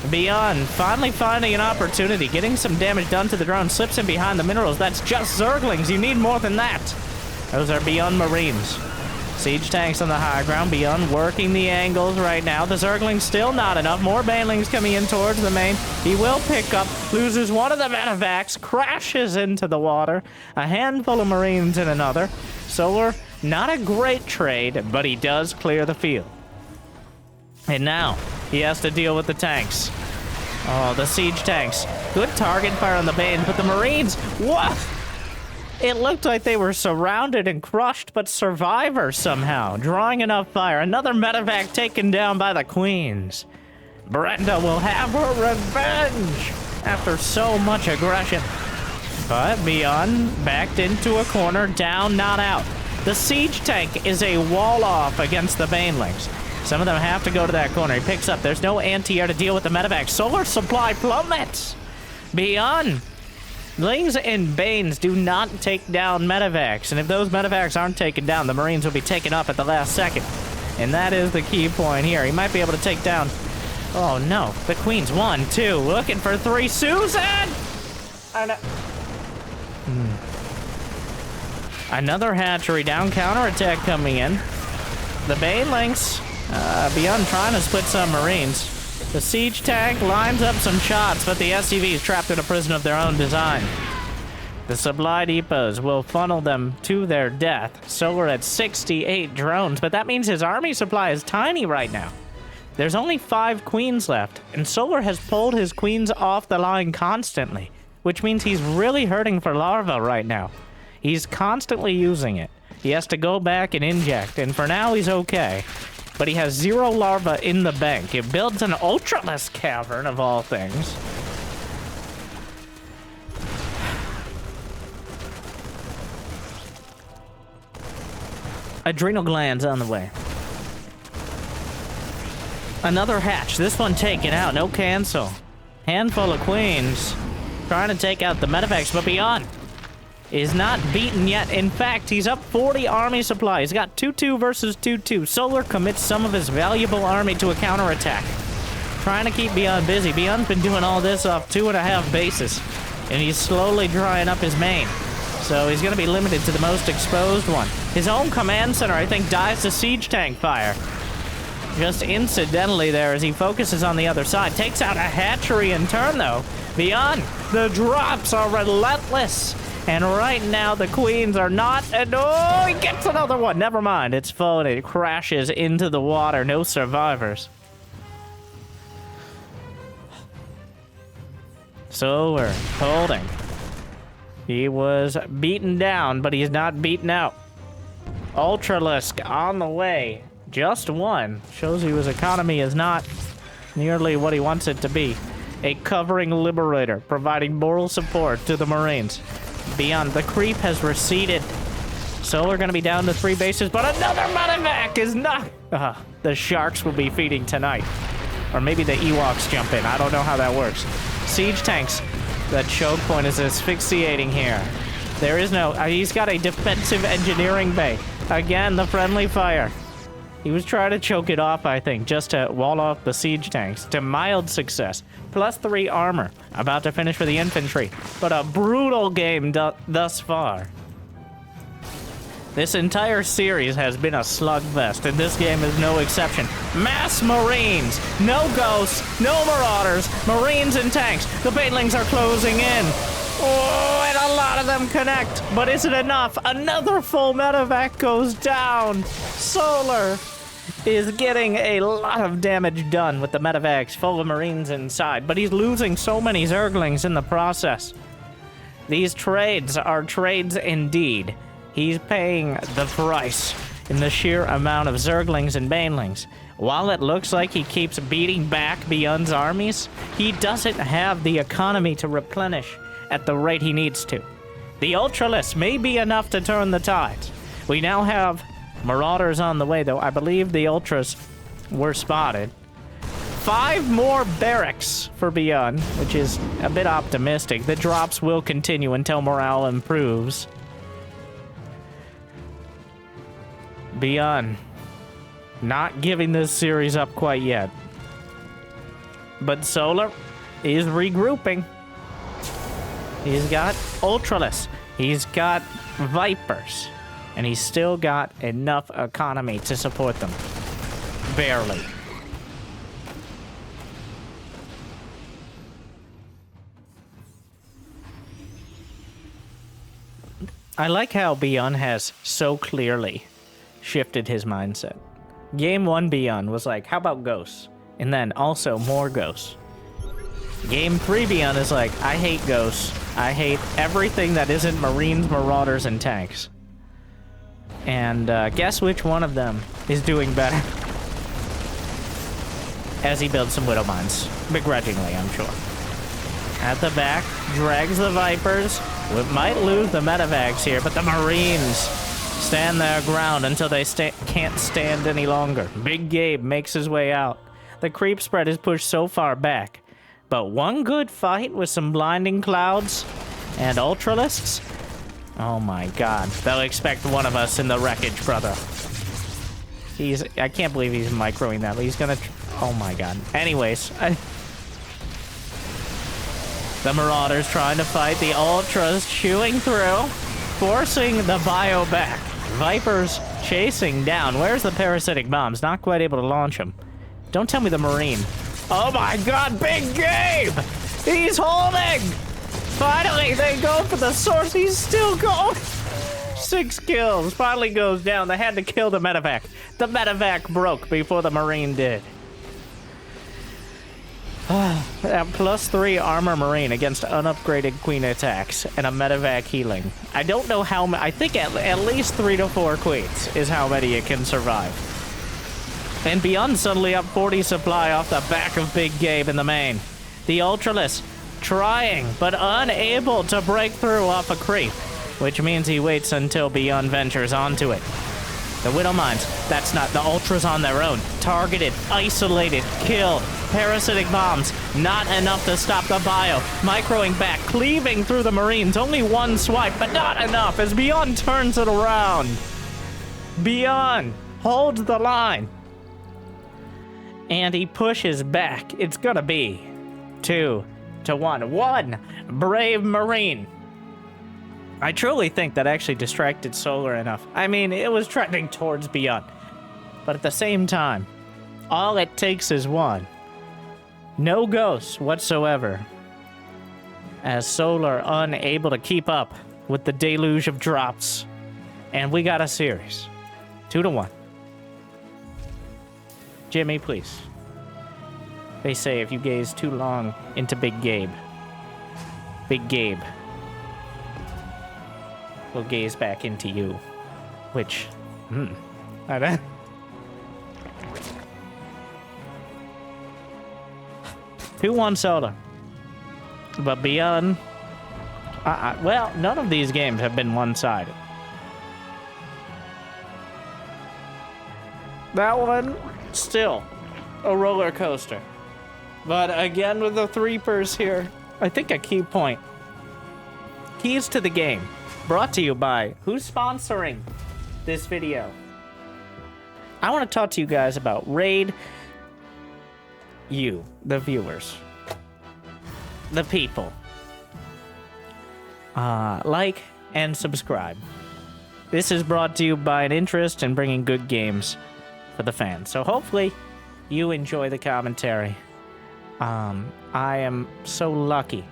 ByuN finally finding an opportunity, getting some damage done to the drone, slips in behind the minerals. That's just Zerglings. You need more than that. Those are ByuN Marines. Siege tanks on the high ground. ByuN working the angles right now. The Zerglings still not enough. More Banelings coming in towards the main. He will pick up, loses one of the medevacs, crashes into the water. A handful of Marines in another. Solar, not a great trade, but he does clear the field. And now, he has to deal with the tanks. Oh, the siege tanks. Good target fire on the Banes, but the Marines, what? It looked like they were surrounded and crushed, but Survivor somehow, drawing enough fire. Another medevac taken down by the Queens. Brenda will have her revenge after so much aggression. But ByuN backed into a corner, down, not out. The siege tank is a wall off against the Banelings. Some of them have to go to that corner. He picks up. There's no anti-air to deal with the medevac. Solar supply plummets. ByuN. Lings and Banes do not take down medevacs. And if those medevacs aren't taken down, the Marines will be taken up at the last second. And that is the key point here. He might be able to take down... Oh, no. The Queen's 1, 2. Looking for 3. Susan! Another hatchery down. Counterattack coming in. The Banelings... ByuN trying to split some Marines. The siege tank lines up some shots, but the SCV is trapped in a prison of their own design. The supply depots will funnel them to their death. Solar at 68 drones, but that means his army supply is tiny right now. There's only 5 queens left, and Solar has pulled his queens off the line constantly, which means he's really hurting for larva right now. He's constantly using it. He has to go back and inject, and for now he's okay. But he has 0 larva in the bank. It builds an ultraless cavern, of all things. Adrenal glands on the way. Another hatch. This one taken out. No cancel. Handful of queens. Trying to take out the medevacs, but ByuN is not beaten yet. In fact, he's up 40 army supply. He's got 2-2 versus 2-2. Solar commits some of his valuable army to a counterattack. Trying to keep ByuN busy. ByuN's been doing all this off 2.5 bases. And he's slowly drying up his main. So he's going to be limited to the most exposed one. His own command center, I think, dies to siege tank fire. Just incidentally there as he focuses on the other side. Takes out a hatchery in turn, though. ByuN, the drops are relentless. And right now, the queens are not. And oh, he gets another one. Never mind. It's full and it crashes into the water. No survivors. So we're holding. He was beaten down, but he's not beaten out. Ultralisk on the way. Just one. Shows you his economy is not nearly what he wants it to be. A covering liberator, providing moral support to the Marines. ByuN, the creep has receded. Solar gonna be down to 3 bases, but another medevac is not. The sharks will be feeding tonight. Or maybe the Ewoks jump in. I don't know how that works. Siege tanks. The choke point is asphyxiating here. There is no. He's got a defensive engineering bay. Again, the friendly fire. He was trying to choke it off, I think, just to wall off the siege tanks. To mild success. +3 armor. About to finish for the infantry. But a brutal game thus far. This entire series has been a slugfest, and this game is no exception. Mass Marines! No ghosts, no marauders, Marines and tanks. The banelings are closing in. Oh, and a lot of them connect. But is it enough? Another full medevac goes down. Solar is getting a lot of damage done with the medevacs full of Marines inside, but he's losing so many Zerglings in the process. These trades are trades indeed. He's paying the price in the sheer amount of Zerglings and Banelings. While it looks like he keeps beating back ByuN's armies, he doesn't have the economy to replenish at the rate he needs to. The Ultralisk may be enough to turn the tides. We now have Marauders on the way, though. I believe the Ultras were spotted. 5 more barracks for ByuN, which is a bit optimistic. The drops will continue until morale improves. ByuN not giving this series up quite yet. But Solar is regrouping. He's got Ultralisk. He's got Vipers. And he's still got enough economy to support them. Barely. I like how ByuN has so clearly shifted his mindset. Game 1 ByuN was like, how about ghosts? And then also more ghosts. Game 3 ByuN is like, I hate ghosts. I hate everything that isn't Marines, Marauders, and tanks. And guess which one of them is doing better? As he builds some Widow Mines. Begrudgingly, I'm sure. At the back, drags the Vipers. We might lose the medevacs here, but the Marines stand their ground until they can't stand any longer. Big Gabe makes his way out. The creep spread is pushed so far back. But one good fight with some blinding clouds and Ultralisks. Oh my god. They'll expect one of us in the wreckage, brother. I can't believe he's microing that, but he's gonna... Oh my god. Anyways, the Marauders trying to fight the Ultras, chewing through, forcing the bio back. Vipers chasing down. Where's the parasitic bombs? Not quite able to launch them. Don't tell me the Marine. Oh my god, Big Gabe! He's holding! Finally, they go for the source. He's still going. 6 kills. Finally goes down. They had to kill the medevac. The medevac broke before the Marine did. That +3 armor Marine against unupgraded Queen attacks and a medevac healing. I don't know how many. I think at least 3 to 4 Queens is how many it can survive. And ByuN suddenly up 40 supply off the back of Big Gabe in the main. The Ultralisk trying, but unable to break through off a creep, which means he waits until ByuN ventures onto it. The Widow Mines, that's not, the Ultras on their own. Targeted, isolated, kill, parasitic bombs. Not enough to stop the bio. Microing back, cleaving through the Marines. Only one swipe, but not enough as ByuN turns it around. ByuN holds the line. And he pushes back. It's gonna be 2-1. One brave Marine. I truly think that actually distracted Solar enough. I mean, it was trending towards ByuN. But at the same time, all it takes is one. No ghosts whatsoever. As Solar unable to keep up with the deluge of drops. And we got a series. 2-1. Jimmy, please. They say if you gaze too long into Big Gabe will gaze back into you. Which, I don't... 2-1 Solar. But ByuN... well, none of these games have been one-sided. That one, still a roller coaster. But again, with the Threepers here, I think a key point. Keys to the game. Brought to you by... Who's sponsoring this video? I want to talk to you guys about Raid. You, the viewers. The people. Like and subscribe. This is brought to you by an interest in bringing good games for the fans. So hopefully you enjoy the commentary. I am so lucky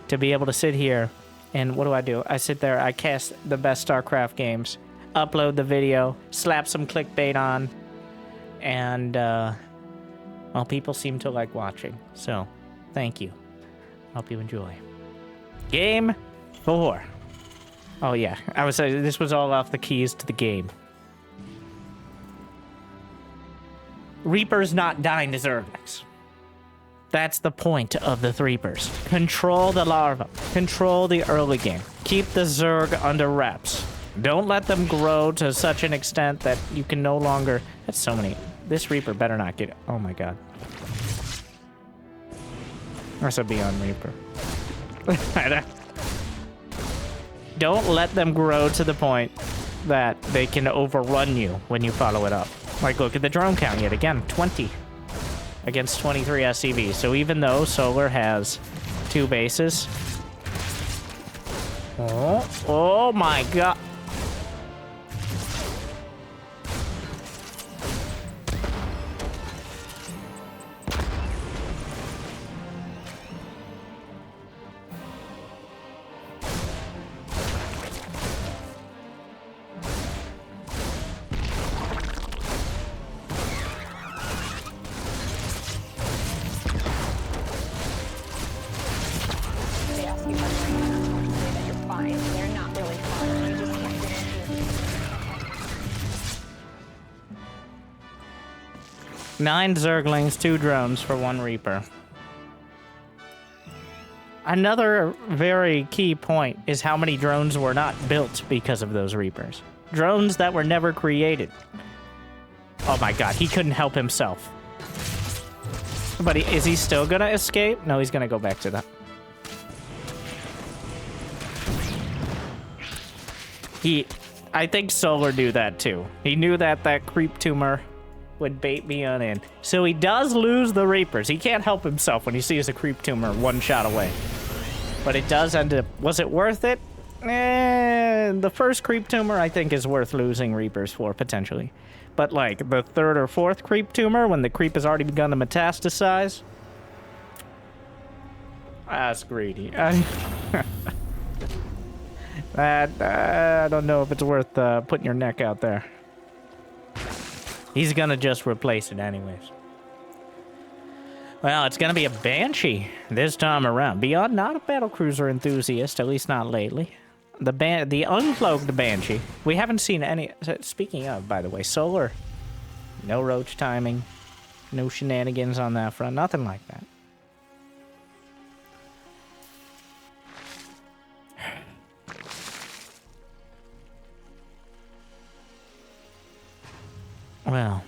to be able to sit here and what do? I sit there, I cast the best StarCraft games, upload the video, slap some clickbait on, and, well, people seem to like watching. So, thank you. Hope you enjoy. Game 4. Oh, yeah. I was saying, this was all off the keys to the game. Reaper's not dying to Zerglings. That's the point of the Threepers. Control the larva. Control the early game. Keep the Zerg under wraps. Don't let them grow to such an extent that you can no longer... That's so many... This Reaper better not get... Oh my god. That's a ByuN Reaper. Don't let them grow to the point that they can overrun you when you follow it up. Like, look at the drone count yet again. 20 against 23 SCV. So even though Solar has 2 bases... Oh my god. Nine Zerglings, 2 drones for 1 Reaper. Another very key point is how many drones were not built because of those Reapers. Drones that were never created. Oh my god, he couldn't help himself. But is he still gonna escape? No, he's gonna go back to that. I think Solar knew that too. He knew that that creep tumor would bait ByuN in. So he does lose the Reapers. He can't help himself when he sees a creep tumor 1 shot away. But it does end up... Was it worth it? The first creep tumor, I think, is worth losing Reapers for, potentially. But, like, the 3rd or 4th creep tumor, when the creep has already begun to metastasize... That's greedy. I don't know if it's worth putting your neck out there. He's gonna just replace it anyways. Well, it's gonna be a Banshee this time around. ByuN, not a battlecruiser enthusiast, at least not lately. The uncloaked Banshee. We haven't seen any... Speaking of, by the way, Solar. No roach timing. No shenanigans on that front. Nothing like that. Well,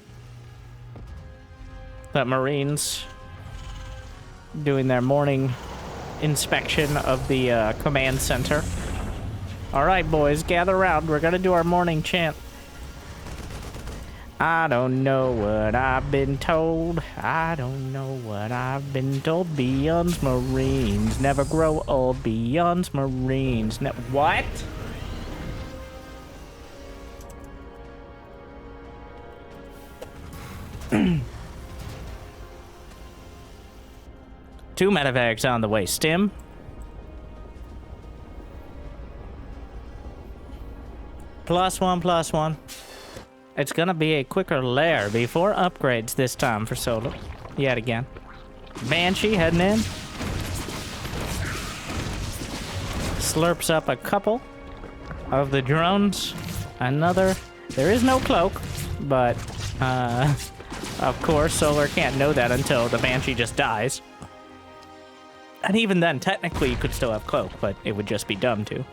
the Marines doing their morning inspection of the command center. All right, boys, gather around. We're gonna do our morning chant. I don't know what I've been told. I don't know what I've been told. ByuN's Marines never grow old. ByuN's Marines what? Two medevacs on the way. Stim. +1/+1. It's gonna be a quicker lair before upgrades this time for Solar. Yet again. Banshee heading in. Slurps up a couple of the drones. Another. There is no cloak, but of course Solar can't know that until the Banshee just dies. And even then, technically, you could still have cloak, but it would just be dumb to.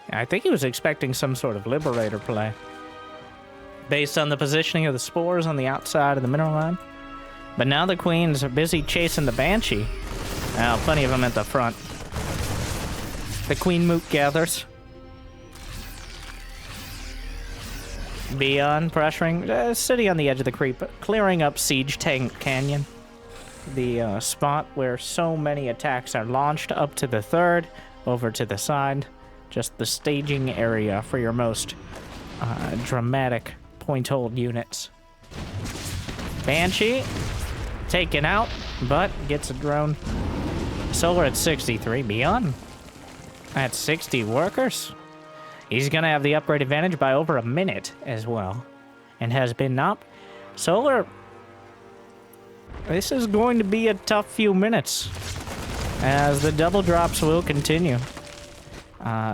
I think he was expecting some sort of Liberator play. Based on the positioning of the spores on the outside of the mineral line. But now the Queens are busy chasing the Banshee. Well, plenty of them at the front. The Queen Moot gathers. ByuN pressuring, sitting on the edge of the creep, clearing up Siege Tank Canyon. The spot where so many attacks are launched up to the third, over to the side. Just the staging area for your most dramatic point-hold units. Banshee taken out, but gets a drone. Solar at 63. ByuN at 60 workers. He's gonna have the upgrade advantage by over a minute as well, and has been up. Solar. This is going to be a tough few minutes, as the double drops will continue.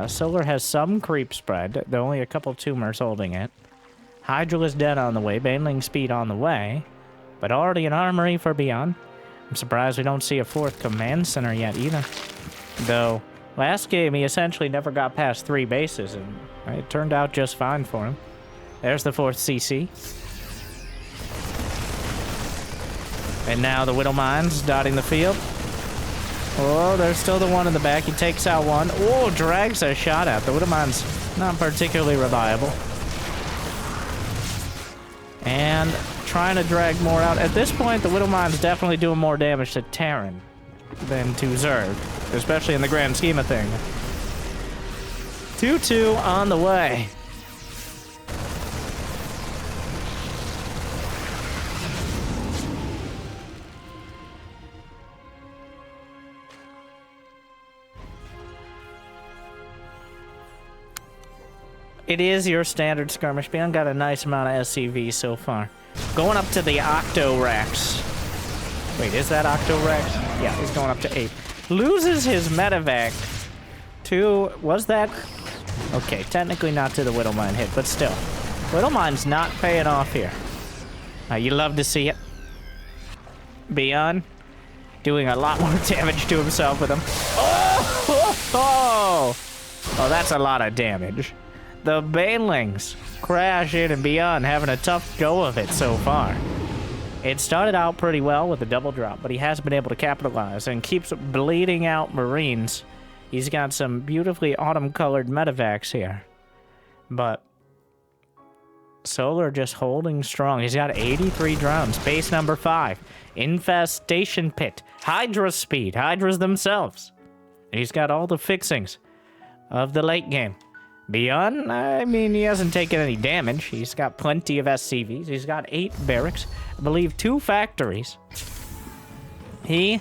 Solar has some creep spread. There are only a couple tumors holding it. Hydra is dead on the way. Baneling speed on the way. But already an armory for ByuN. I'm surprised we don't see a fourth command center yet either. Though, last game he essentially never got past 3 bases, and it turned out just fine for him. There's the 4th CC. And now the Widow Mines dotting the field. Oh, there's still the one in the back. He takes out one. Oh, drags a shot out. The Widow Mine's not particularly reliable. And trying to drag more out. At this point, the Widow Mine's definitely doing more damage to Terran than to Zerg, especially in the grand scheme of things. 2-2 on the way. It is your standard skirmish. ByuN got a nice amount of SCV so far. Going up to the Octo-Rex. Wait, is that Octo-Rex? Yeah, he's going up to 8. Loses his medevac to... Was that... Okay, technically not to the Widow Mine hit, but still. Widow Mine's not paying off here. You love to see it. ByuN doing a lot more damage to himself with him. Oh, that's a lot of damage. The Banelings crash in, and ByuN having a tough go of it so far. It started out pretty well with a double drop, but he has been able to capitalize and keeps bleeding out Marines. He's got some beautifully autumn-colored medevacs here. But Solar just holding strong. He's got 83 drones. Base number 5. Infestation Pit. Hydra speed. Hydras themselves. He's got all the fixings of the late game. ByuN, I mean, he hasn't taken any damage. He's got plenty of SCVs. He's got 8 barracks. I believe 2 factories. He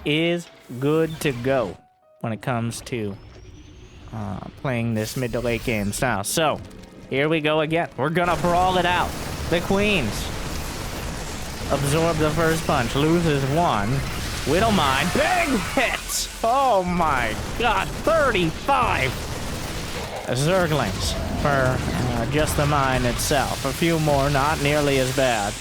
is good to go when it comes to playing this mid to late game style. So, here we go again. We're gonna brawl it out. The Queens absorb the first punch, loses 1. Widow Mine, big hits! Oh my god, 35! Zerglings for just the mine itself. A few more, not nearly as bad.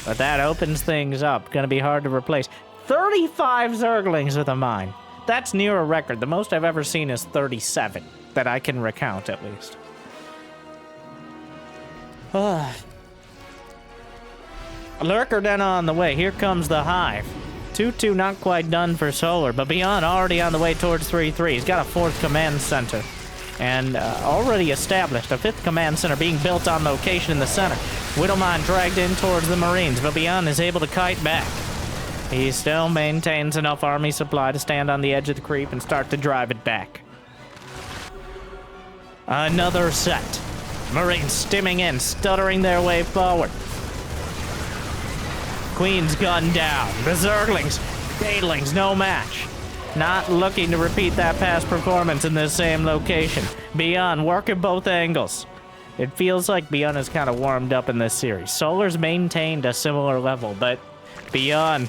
But that opens things up. Gonna be hard to replace. 35 Zerglings with a mine. That's near a record. The most I've ever seen is 37, that I can recount at least. Lurker Den on the way. Here comes the Hive. 2-2 not quite done for Solar, but ByuN already on the way towards 3-3. He's got a 4th command center. And already established, a 5th command center being built on location in the center. Widowmine dragged in towards the Marines, but ByuN is able to kite back. He still maintains enough army supply to stand on the edge of the creep and start to drive it back. Another set. Marines stimming in, stuttering their way forward. Queen's gun down. The Zerglings, Daedalings, no match. Not looking to repeat that past performance in this same location. ByuN working both angles. It feels like ByuN is kind of warmed up in this series. Solar's maintained a similar level, but ByuN,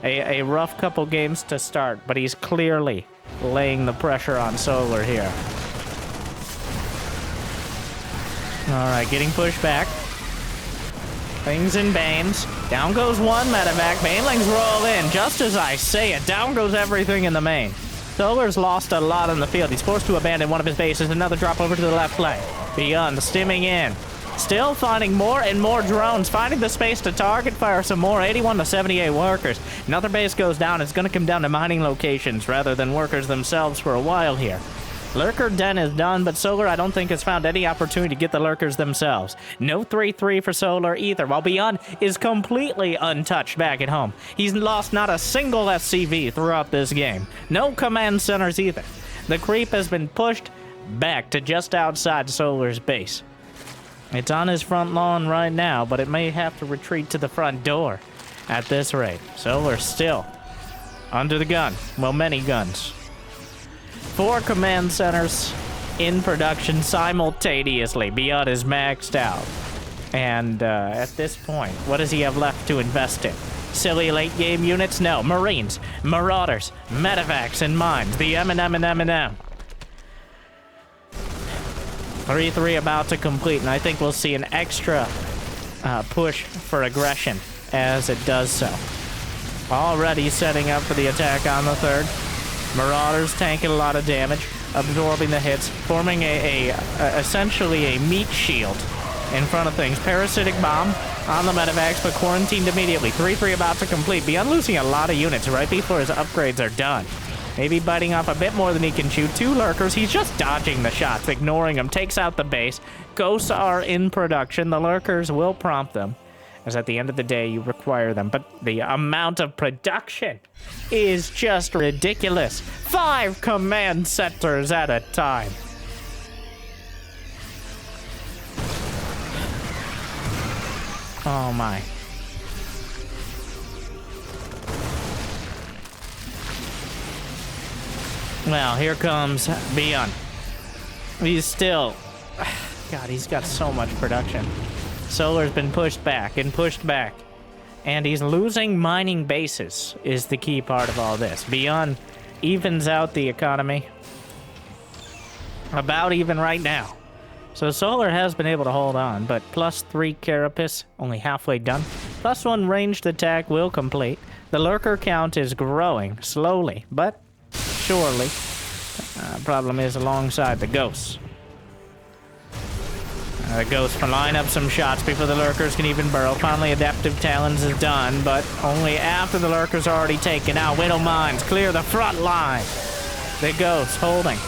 a rough couple games to start, but he's clearly laying the pressure on Solar here. All right, getting pushed back. Things in Banes. Down goes one medevac. Banelings roll in. Just as I say it, down goes everything in the main. Solar's lost a lot on the field. He's forced to abandon one of his bases. Another drop over to the left flank. ByuN stimming in. Still finding more and more drones. Finding the space to target fire some more. 81 to 78 workers. Another base goes down. It's going to come down to mining locations rather than workers themselves for a while here. Lurker Den is done, but Solar I don't think has found any opportunity to get the Lurkers themselves. No 3-3 for Solar either, while ByuN is completely untouched back at home. He's lost not a single SCV throughout this game. No command centers either. The creep has been pushed back to just outside Solar's base. It's on his front lawn right now, but it may have to retreat to the front door at this rate. Solar still under the gun. Well, many guns. 4 command centers in production simultaneously. ByuN is maxed out. And at this point, what does he have left to invest in? Silly late game units? No. Marines, Marauders, Medevacs, and Mines. The M&M and M&M. 3-3 about to complete, and I think we'll see an extra push for aggression as it does so. Already setting up for the attack on the 3rd. Marauders tanking a lot of damage, absorbing the hits, forming essentially a meat shield in front of things. Parasitic bomb on the medevacs, but quarantined immediately. 3-3 about to complete. ByuN losing a lot of units right before his upgrades are done. Maybe biting off a bit more than he can chew. 2 lurkers. He's just dodging the shots, ignoring them. Takes out the base. Ghosts are in production. The lurkers will prompt them, as at the end of the day, you require them. But the amount of production is just ridiculous. 5 command centers at a time. Oh my. Well, here comes ByuN. He's still... God, he's got so much production. Solar's been pushed back and pushed back. And he's losing mining bases is the key part of all this. ByuN evens out the economy. About even right now. So Solar has been able to hold on, but +3 Carapace, only halfway done. +1 ranged attack will complete. The lurker count is growing, slowly, but surely. Problem is alongside the ghosts. The ghosts can line up some shots before the lurkers can even burrow. Finally, Adaptive Talons is done, but only after the lurkers are already taken out. Widow Mines clear the front line. The ghosts holding.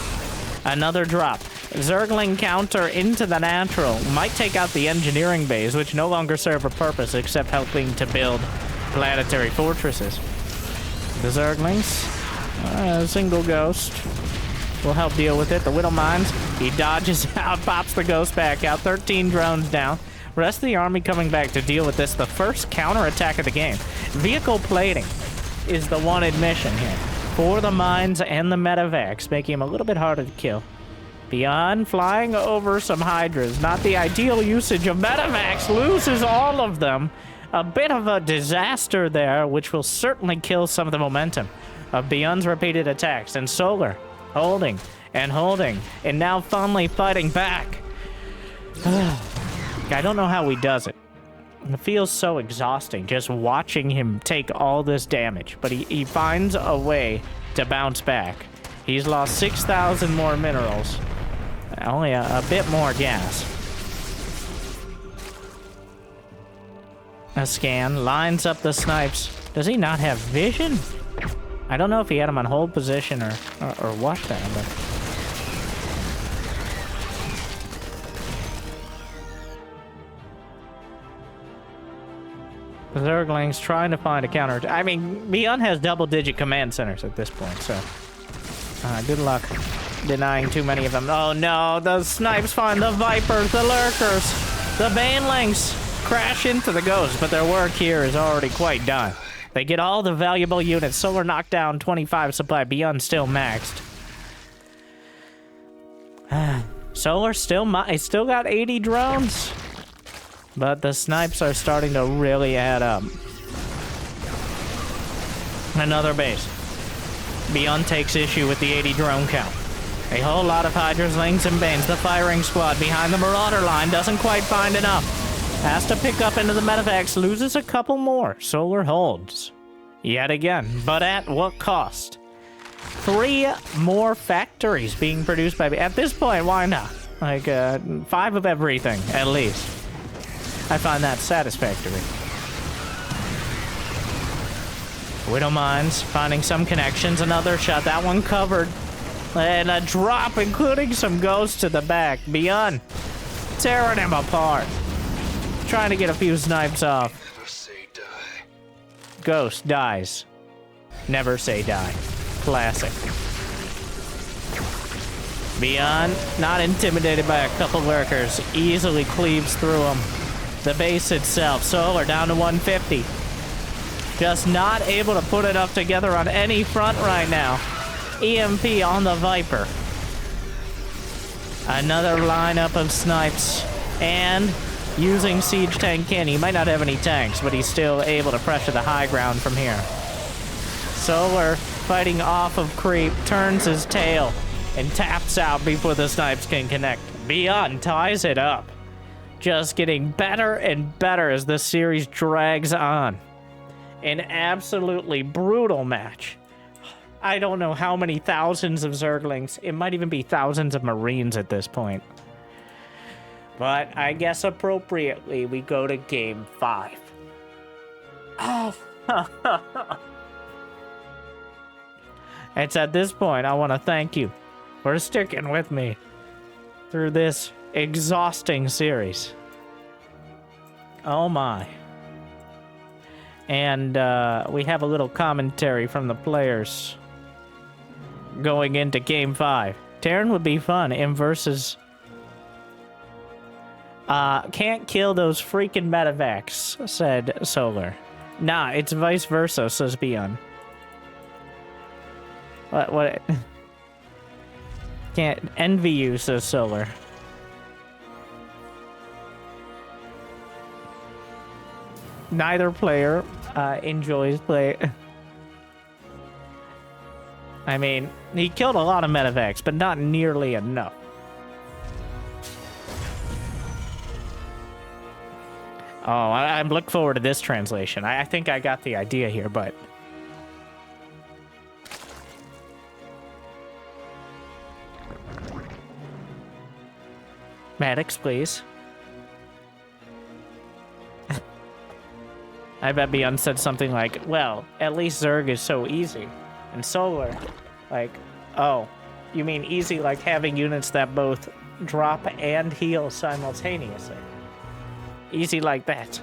Another drop. Zergling counter into the natural. Might take out the engineering bays, which no longer serve a purpose except helping to build planetary fortresses. The Zerglings. A single ghost will help deal with it. The Widow Mines, he dodges out, pops the ghost back out. 13 drones down. Rest of the army coming back to deal with this. The first counterattack of the game. Vehicle plating is the one admission here for the mines and the medevacs, making him a little bit harder to kill. ByuN flying over some hydras. Not the ideal usage of medevacs. Loses all of them. A bit of a disaster there, which will certainly kill some of the momentum of ByuN's repeated attacks. And Solar holding and holding, and now finally fighting back. I don't know how he does it. It feels so exhausting just watching him take all this damage, but he finds a way to bounce back. He's lost 6,000 more minerals, only a bit more gas. A scan, lines up the snipes. Does he not have vision? I don't know if he had him on hold position or what then, but... The Zerglings trying to find a counter. I mean, ByuN has double-digit command centers at this point, so... good luck denying too many of them. Oh no, the snipes find the Vipers, the Lurkers, the Banelings crash into the Ghosts, but their work here is already quite done. They get all the valuable units. Solar knockdown, 25 supply. ByuN still maxed. Solar still got 80 drones. But the snipes are starting to really add up. Another base. ByuN takes issue with the 80 drone count. A whole lot of Hydras, Lings, and Banes. The firing squad behind the Marauder line doesn't quite find enough. Has to pick up into the medevacs, loses a couple more. Solar holds. Yet again, but at what cost? 3 more factories being produced by... At this point, why not? Like, 5 of everything, at least. I find that satisfactory. Widow Mines, finding some connections, another shot, that one covered. And a drop, including some ghosts to the back. ByuN, tearing him apart. Trying to get a few snipes off. Never say die. Ghost dies. Never say die. Classic. ByuN, not intimidated by a couple lurkers, easily cleaves through them. The base itself, Solar down to 150. Just not able to put enough together on any front right now. EMP on the Viper. Another lineup of snipes. And using Siege Tank Ken. He might not have any tanks, but he's still able to pressure the high ground from here. Solar fighting off of creep, turns his tail, and taps out before the snipes can connect. ByuN ties it up. Just getting better and better as this series drags on. An absolutely brutal match. I don't know how many thousands of Zerglings. It might even be thousands of Marines at this point. But I guess appropriately, we go to Game 5. Oh. It's at this point I want to thank you for sticking with me through this exhausting series. Oh my. And we have a little commentary from the players going into Game 5. Terran would be fun in versus... can't kill those freaking medevacs, said Solar. Nah, it's vice versa, says ByuN. What? Can't envy you, says Solar. Neither player enjoys play. I mean, he killed a lot of medevacs, but not nearly enough. Oh, I look forward to this translation. I think I got the idea here, but... Maddox, please. I bet ByuN said something like, well, at least Zerg is so easy. And Solar, like, oh, you mean easy like having units that both drop and heal simultaneously. Easy like that.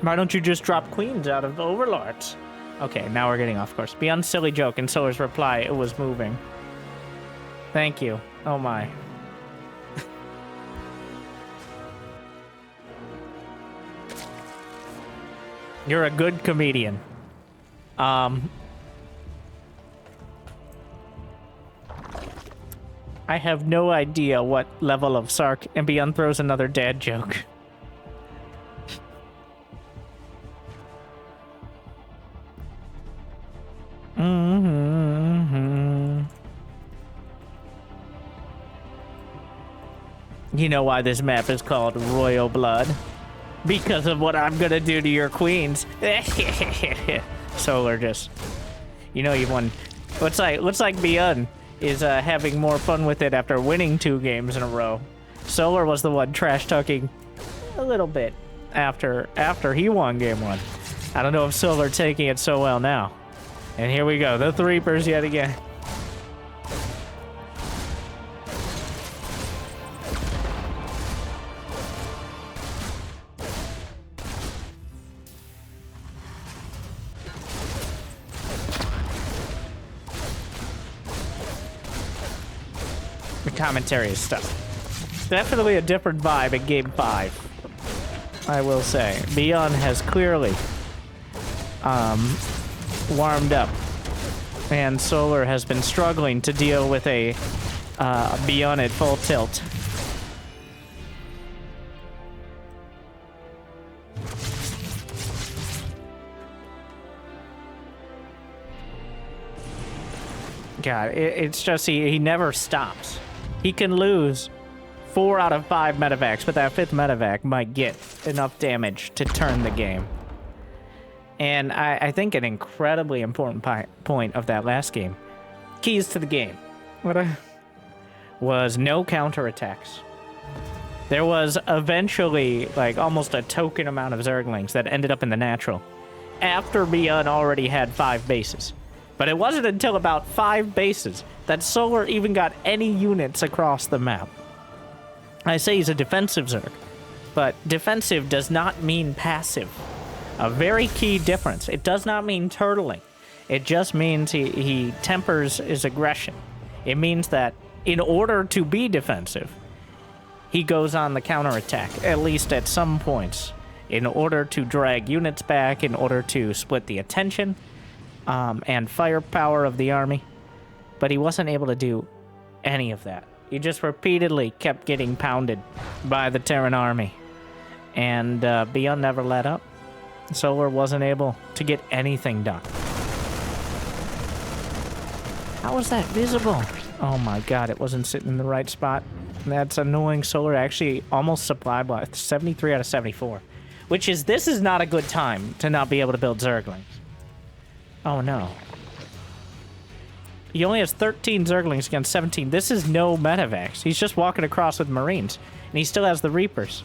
Why don't you just drop queens out of overlords? Okay, now we're getting off course. ByuN's silly joke and Solar's reply, it was moving. Thank you. Oh my. You're a good comedian. I have no idea what level of Sark, and ByuN throws another dad joke. You know why this map is called Royal Blood? Because of what I'm gonna do to your queens. Solar just... You know you won. Looks like ByuN is having more fun with it after winning 2 games in a row. Solar was the one trash-talking a little bit after he won game 1. I don't know if Solar taking it so well now. And here we go, the Reapers yet again. The commentary is stuff. Definitely a different vibe in game 5. I will say. ByuN has clearly warmed up. And Solar has been struggling to deal with a ByuN at full tilt. God, it's just he never stops. He can lose 4 out of 5 medevacs, but that 5th medevac might get enough damage to turn the game. And I think an incredibly important point of that last game, keys to the game, was no counterattacks. There was eventually like almost a token amount of Zerglings that ended up in the natural after ByuN already had 5 bases. But it wasn't until about 5 bases that Solar even got any units across the map. I say he's a defensive Zerg, but defensive does not mean passive. A very key difference. It does not mean turtling. It just means he tempers his aggression. It means that in order to be defensive, he goes on the counterattack, at least at some points, in order to drag units back, in order to split the attention and firepower of the army. But he wasn't able to do any of that. He just repeatedly kept getting pounded by the Terran army. And ByuN never let up. Solar wasn't able to get anything done. How was that visible? Oh my god, it wasn't sitting in the right spot. That's annoying. Solar actually almost supply blocked 73 out of 74. Which is, this is not a good time to not be able to build Zerglings. Oh no. He only has 13 Zerglings against 17. This is no medevacs. He's just walking across with Marines. And he still has the Reapers.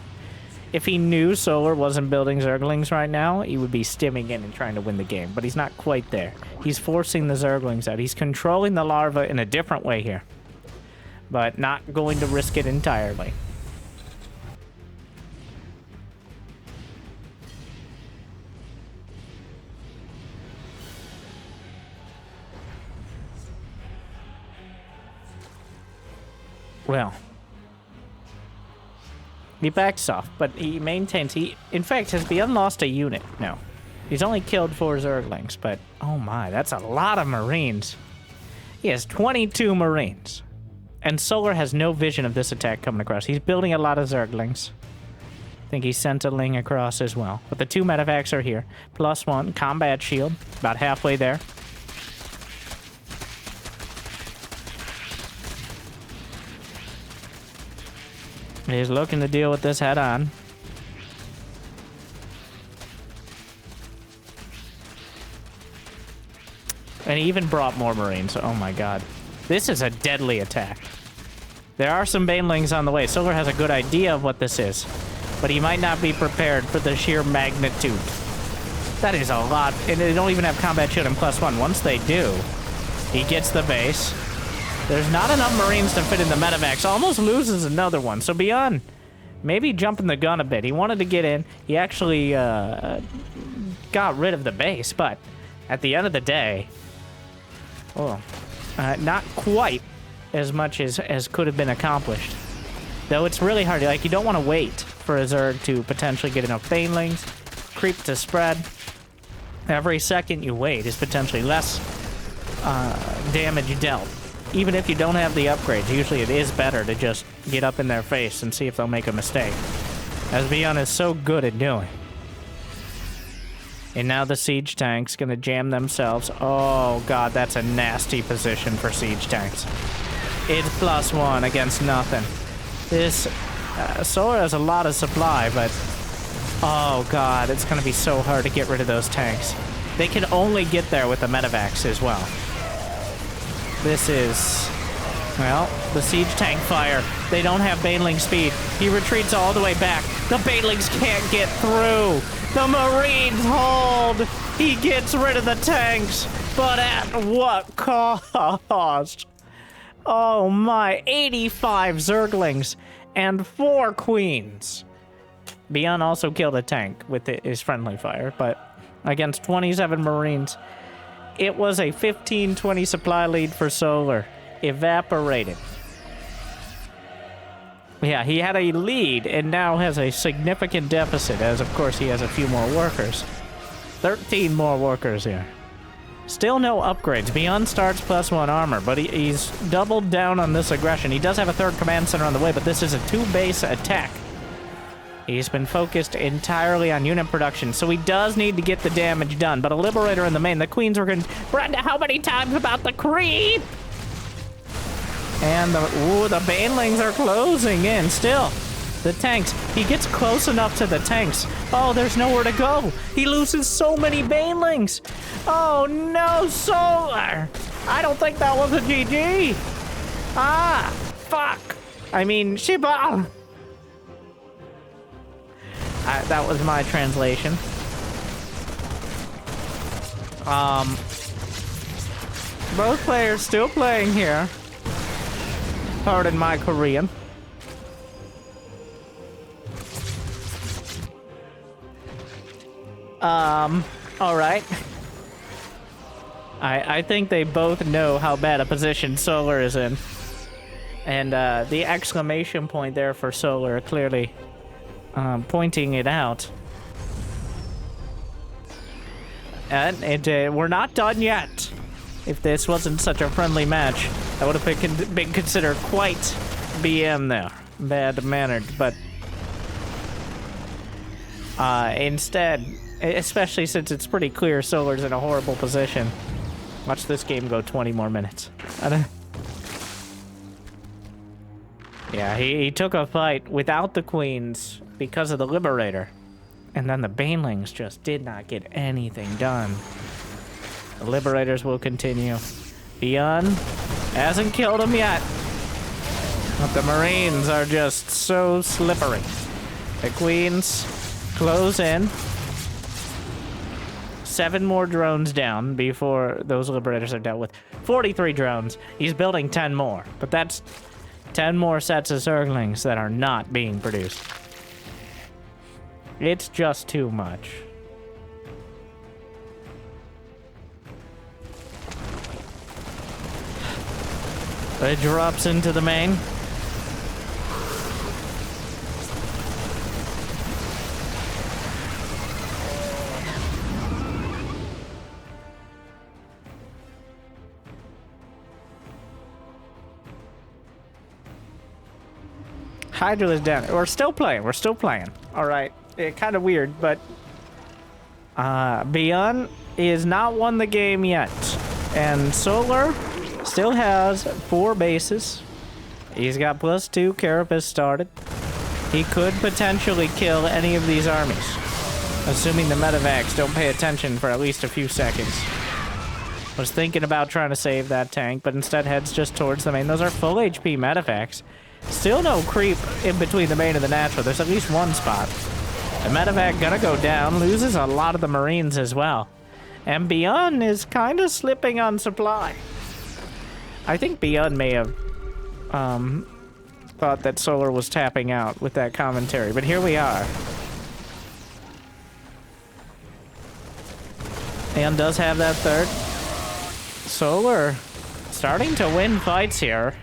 If he knew Solar wasn't building Zerglings right now, he would be stimming in and trying to win the game. But he's not quite there. He's forcing the Zerglings out. He's controlling the larva in a different way here. But not going to risk it entirely. Well, he backs off, but he maintains. In fact, has ByuN lost a unit? No. He's only killed 4 Zerglings, but oh my, that's a lot of Marines. He has 22 Marines. And Solar has no vision of this attack coming across. He's building a lot of Zerglings. I think he sent a Ling across as well. But the 2 medevacs are here. +1, combat shield, about halfway there. He's looking to deal with this head on. And he even brought more Marines. Oh my god. This is a deadly attack. There are some Banelings on the way. Solar has a good idea of what this is, but he might not be prepared for the sheer magnitude. That is a lot. And they don't even have combat shield and +1. Once they do, he gets the base. There's not enough Marines to fit in the medevacs. Almost loses another one. So ByuN, maybe jumping the gun a bit. He wanted to get in. He actually got rid of the base, but at the end of the day, not quite as much as could have been accomplished. Though it's really hard. Like, you don't want to wait for a Zerg to potentially get enough Banelings, creep to spread. Every second you wait is potentially less damage dealt. Even if you don't have the upgrades, usually it is better to just get up in their face and see if they'll make a mistake. As ByuN is so good at doing. And now the siege tank's gonna jam themselves. Oh god, that's a nasty position for siege tanks. It's +1 against nothing. This Solar has a lot of supply, but oh god, it's gonna be so hard to get rid of those tanks. They can only get there with the medevacs as well. This is Well, the siege tank fire. They don't have baneling speed. He retreats all the way back. The banelings can't get through. The Marines hold. He gets rid of the tanks, but at what cost? Oh my, 85 Zerglings and 4 queens. ByuN also killed a tank with his friendly fire, but against 27 Marines, it was a 15-20 supply lead for Solar. Evaporated. Yeah, he had a lead and now has a significant deficit, as of course he has a few more workers. 13 more workers here. Still no upgrades. ByuN starts +1 armor, but he's doubled down on this aggression. He does have a 3rd command center on the way, but this is a 2-base attack. He's been focused entirely on unit production, so he does need to get the damage done. But a Liberator in the main. The Queens were going... Brenda, how many times about the creep? And the banelings are closing in still. The tanks. He gets close enough to the tanks. Oh, there's nowhere to go. He loses so many banelings. Oh, no, Solar. I don't think that was a GG. Ah, fuck. I mean, Shiba. That was my translation. Both players still playing here. Pardon my Korean. All right. I think they both know how bad a position Solar is in. And the exclamation point there for Solar clearly pointing it out. And we're not done yet. If this wasn't such a friendly match, that would have been considered quite BM there. Bad-mannered, but... instead, especially since it's pretty clear Solar's in a horrible position. Watch this game go 20 more minutes. Yeah, he took a fight without the Queens because of the Liberator. And then the Banelings just did not get anything done. The Liberators will continue. ByuN hasn't killed him yet. But the Marines are just so slippery. The Queens close in. 7 more drones down before those Liberators are dealt with. 43 drones. He's building 10 more. But that's 10 more sets of Zerglings that are not being produced. It's just too much. It drops into the main. Hydra is down. We're still playing. We're still playing. All right. Kind of weird, but ByuN is not won the game yet, and Solar still has 4 bases. He's got +2 Carapace started. He could potentially kill any of these armies, assuming the medevacs don't pay attention for at least a few seconds. Was thinking about trying to save that tank, but instead heads just towards the main. Those are full HP medevacs. Still no creep in between the main and the natural. There's at least one spot. The medevac gonna go down, loses a lot of the Marines as well. And ByuN is kind of slipping on supply. I think ByuN may have thought that Solar was tapping out with that commentary, but here we are. And does have that 3rd. Solar starting to win fights here,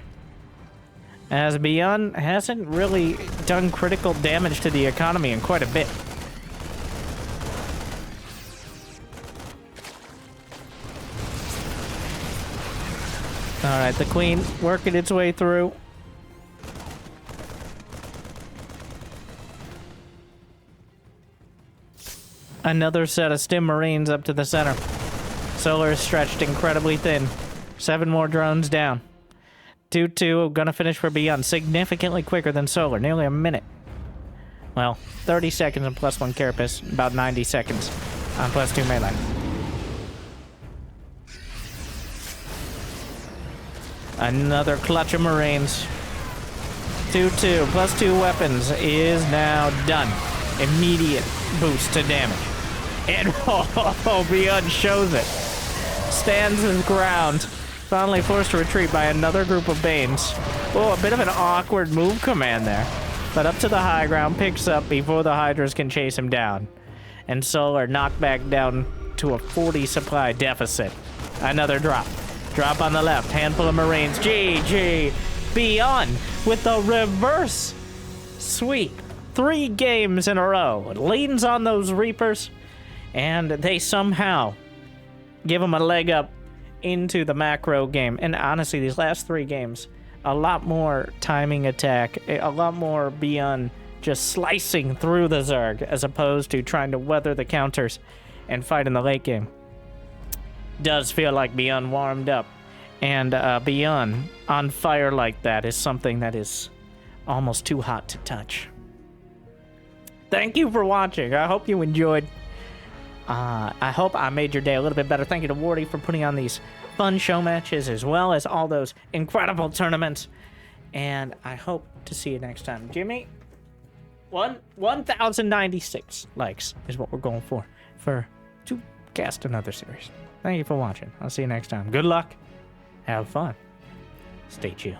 as ByuN hasn't really done critical damage to the economy in quite a bit. Alright, the Queen working its way through. Another set of Stim Marines up to the center. Solar is stretched incredibly thin. 7 more drones down. 2-2, gonna finish for ByuN. Significantly quicker than Solar, nearly a minute. Well, 30 seconds on +1 Carapace, about 90 seconds on +2 melee. Another clutch of Marines. 2-2 plus 2 weapons is now done. Immediate boost to damage. And ByuN shows it. Stands his ground. Finally forced to retreat by another group of Banes. Oh, a bit of an awkward move command there. But up to the high ground, picks up before the Hydras can chase him down. And Solar knocked back down to a 40 supply deficit. Another drop. Drop on the left. Handful of Marines. GG. ByuN with the reverse sweep. 3 games in a row. Leans on those Reapers. And they somehow give him a leg up into the macro game. And honestly, these last 3 games, a lot more timing attack, a lot more ByuN just slicing through the Zerg as opposed to trying to weather the counters and fight in the late game. Does feel like ByuN warmed up. And ByuN on fire like that is something that is almost too hot to touch. Thank you for watching. I hope you enjoyed. I hope I made your day a little bit better. Thank you to Wardy for putting on these fun show matches as well as all those incredible tournaments. And I hope to see you next time. Jimmy, 1,096 likes is what we're going for to cast another series. Thank you for watching. I'll see you next time. Good luck. Have fun. Stay chill.